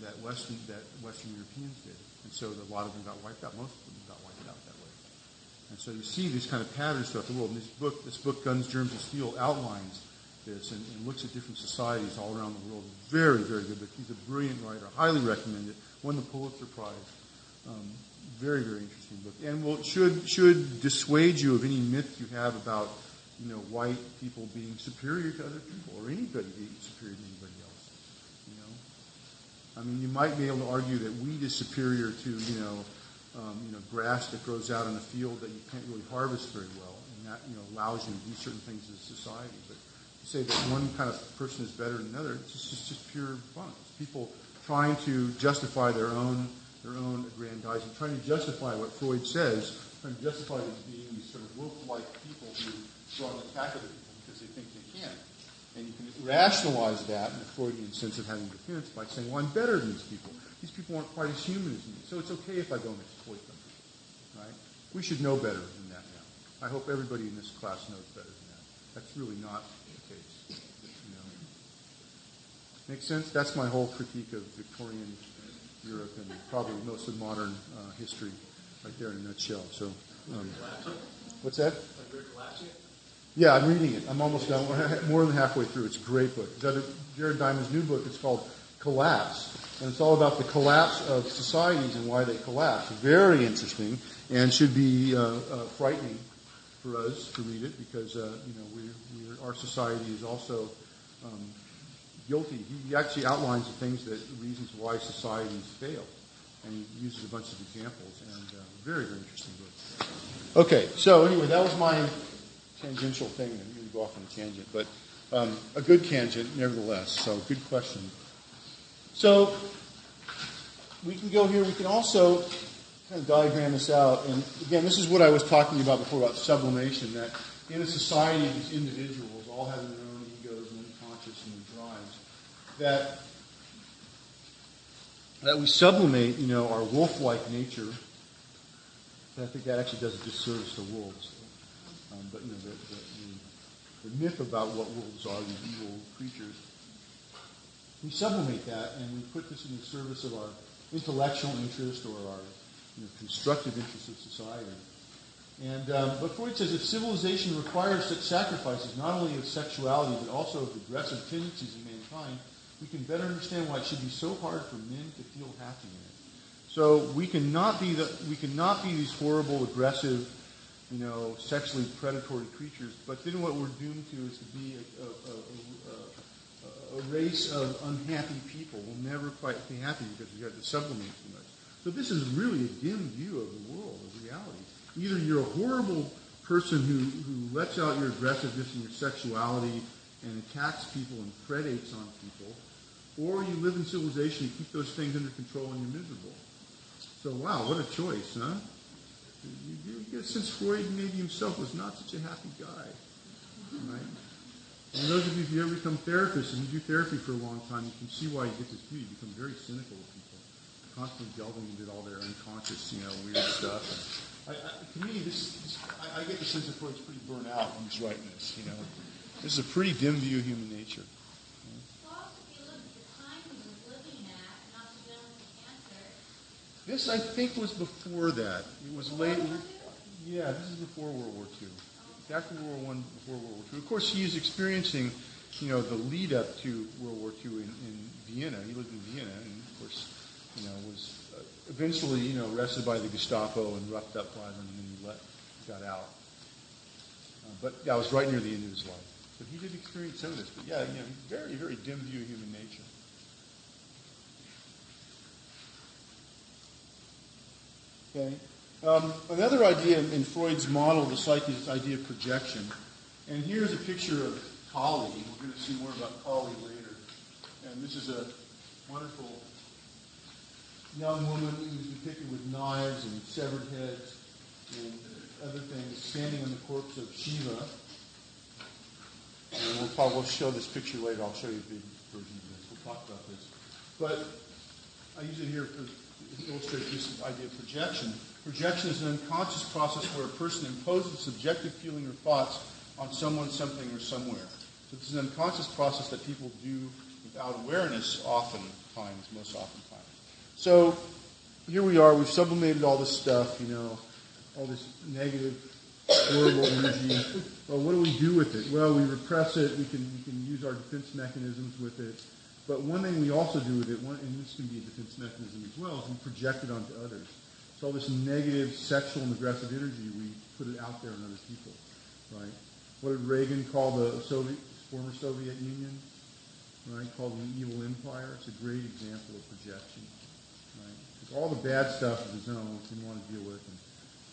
that Western Europeans did. And so a lot of them got wiped out. Most of them got wiped out that way. And so you see these kind of patterns throughout the world. And this book, Guns, Germs, and Steel, outlines this and looks at different societies all around the world. Very, very good book. He's a brilliant writer. Highly recommend it. Won the Pulitzer Prize. Very, very interesting book. And should dissuade you of any myth you have about white people being superior to other people, or anybody being superior to anybody else. I mean, you might be able to argue that wheat is superior to grass that grows out in a field that you can't really harvest very well, and that allows you to do certain things as a society. But to say that one kind of person is better than another, it's just pure fun. It's people trying to justify their own aggrandizing, trying to justify what Freud says, trying to justify them as being these sort of wolf-like people who go on attack other people because they think they can. And you can rationalize that in the Freudian sense of having defense by saying, well, I'm better than these people. These people aren't quite as human as me, so it's okay if I don't exploit them. Right? We should know better than that now. I hope everybody in this class knows better than that. That's really not the case. Make sense? That's my whole critique of Victorian Europe and probably most of modern history right there in a nutshell. So, what's that? Yeah, I'm reading it. I'm almost done. We're more than halfway through. It's a great book. Jared Diamond's new book. It's called Collapse, and it's all about the collapse of societies and why they collapse. Very interesting, and should be frightening for us to read it because our society is also guilty. He actually outlines the reasons why societies fail, and he uses a bunch of examples. And very, very interesting book. Okay, so anyway, that was my tangential thing. I'm going to go off on a tangent, but a good tangent nevertheless. So good question. So we can go here. We can also kind of diagram this out. And again, this is what I was talking about before about sublimation, that in a society, these individuals all having their own egos and unconscious and drives, that we sublimate, our wolf-like nature. And I think that actually does a disservice to wolves. But the myth about what wolves are, these evil creatures. We sublimate that, and we put this in the service of our intellectual interest or our constructive interest of society. And but Freud says if civilization requires such sacrifices, not only of sexuality but also of aggressive tendencies in mankind, we can better understand why it should be so hard for men to feel happy in it. So we cannot be these horrible, aggressive, sexually predatory creatures. But then what we're doomed to is to be a race of unhappy people. We'll never quite be happy because we have to sublimate too much. So this is really a dim view of the world, of reality. Either you're a horrible person who lets out your aggressiveness and your sexuality and attacks people and predates on people, or you live in civilization and keep those things under control and you're miserable. So wow, what a choice, huh? You get a sense Freud maybe himself was not such a happy guy, right? And those of you who ever become therapists and you do therapy for a long time, you can see why you get this view. You become very cynical of people, constantly delving into all their unconscious, weird stuff. And to me, I get the sense that Freud's pretty burnt out when he's writing this. This is a pretty dim view of human nature. Well, also, if you look at the time he was living at, not to deal with the cancer. This, I think, was before that. It was late. World War II? Yeah, this is before World War II. It's after World War I, before World War II. Of course, he is experiencing, the lead up to World War II in Vienna. He lived in Vienna, and of course, was eventually, arrested by the Gestapo and roughed up by them, and then he got out. But that was right near the end of his life. But he did experience some of this. But yeah, very, very dim view of human nature. Okay. Another idea in Freud's model of the psyche is this idea of projection. And here's a picture of Kali. We're going to see more about Kali later. And this is a wonderful young woman who's depicted with knives and severed heads and other things standing on the corpse of Shiva. And we'll show this picture later. I'll show you a big version of this. We'll talk about this. But I use it here to illustrate this idea of projection. Projection is an unconscious process where a person imposes subjective feeling or thoughts on someone, something, or somewhere. So this is an unconscious process that people do without awareness most often times. So here we are. We've sublimated all this stuff, all this negative, horrible energy. Well, what do we do with it? Well, we repress it. We can use our defense mechanisms with it. But one thing we also do with it, and this can be a defense mechanism as well, is we project it onto others. So all this negative sexual and aggressive energy, we put it out there on other people, right? What did Reagan call the former Soviet Union, right? Called an evil empire. It's a great example of projection, right? Took all the bad stuff of his own, which he didn't want to deal with, and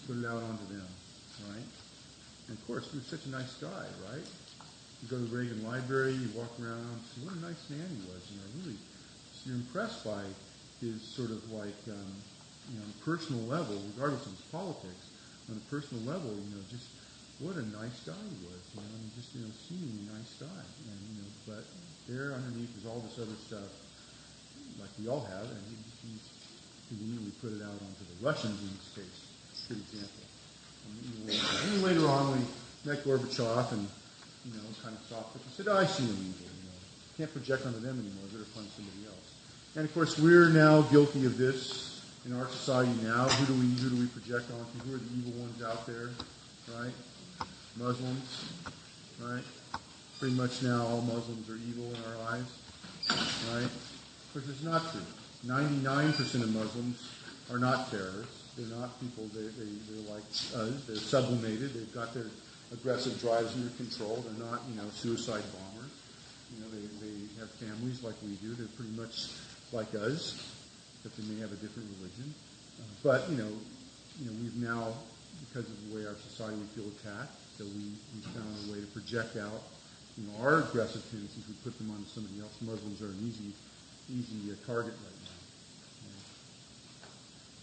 put it out onto them, right? And of course, he was such a nice guy, right? You go to the Reagan Library, you walk around, and see what a nice man he was. Really, you're impressed by his sort of like, on a personal level, regardless of his politics, on a personal level, just what a nice guy he was. Just seemingly nice guy. And but there underneath is all this other stuff, like we all have, and he's conveniently put it out onto the Russians in this case. Good example. And later on, we met Gorbachev and. Kind of soft, but he said, I see no evil, Can't project onto them anymore, better find somebody else. And of course, we're now guilty of this in our society now. Who do we project onto? Who are the evil ones out there, right? Muslims, right? Pretty much now all Muslims are evil in our eyes, right? Of course, it's not true. 99% of Muslims are not terrorists. They're not people, they're like us. They're sublimated. They've got their aggressive drives under control. They're not, suicide bombers. They have families like we do. They're pretty much like us, but they may have a different religion. But we've now, because of the way our society we feel attacked, so we found a way to project out, our aggressive tendencies. We put them onto somebody else. Muslims are an easy target right now.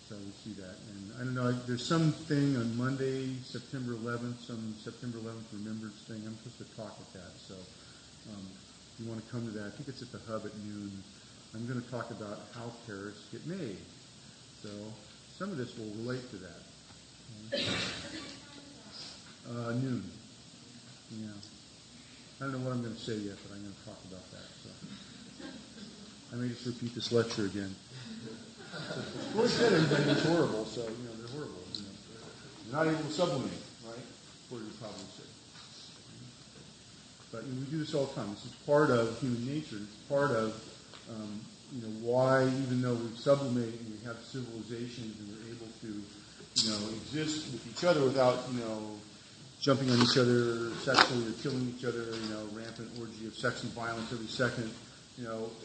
So we see that. And I don't know, there's something on Monday, September 11th, some September 11th Remembrance thing. I'm supposed to talk at that. So if you want to come to that, I think it's at the Hub at noon. I'm going to talk about how terrorists get made. So some of this will relate to that. Noon. Yeah. I don't know what I'm going to say yet, but I'm going to talk about that. So. I may just repeat this lecture again. Freud said everybody was horrible, so, they're horrible. They're not able to sublimate, right? Freud would probably say. But we do this all the time. This is part of human nature. It's part of, why, even though we sublimate and we have civilizations and we're able to, exist with each other without, jumping on each other sexually or killing each other, rampant orgy of sex and violence every second,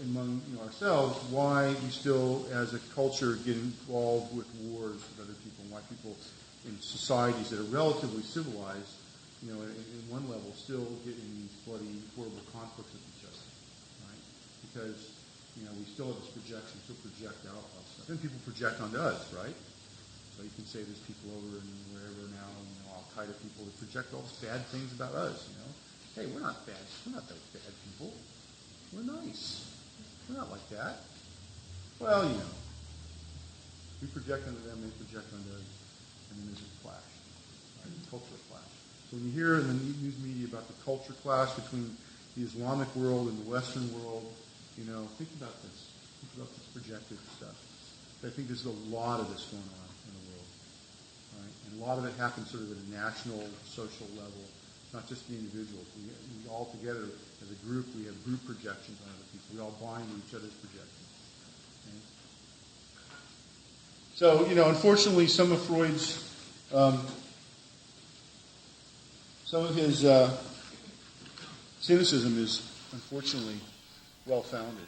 among ourselves, why we still, as a culture, get involved with wars with other people, and why people in societies that are relatively civilized, in one level, still get in these bloody, horrible conflicts with each other, right? Because, we still have this projection, still project out all stuff. And people project onto us, right? So you can say there's people over in wherever now, Al-Qaeda people that project all these bad things about us, Hey, we're not bad. We're not those bad people. We're nice. We're not like that. Well, we project onto them, they project onto us, and then there's a clash, right? A cultural clash. So when you hear in the news media about the culture clash between the Islamic world and the Western world, think about this. Think about this projected stuff. I think there's a lot of this going on in the world, right? And a lot of it happens sort of at a national, social level, not just the individuals. We all together, as a group, we have group projections on other people. We all bind to each other's projections. Okay? So, unfortunately, some of Freud's, some of his cynicism is, unfortunately, well-founded.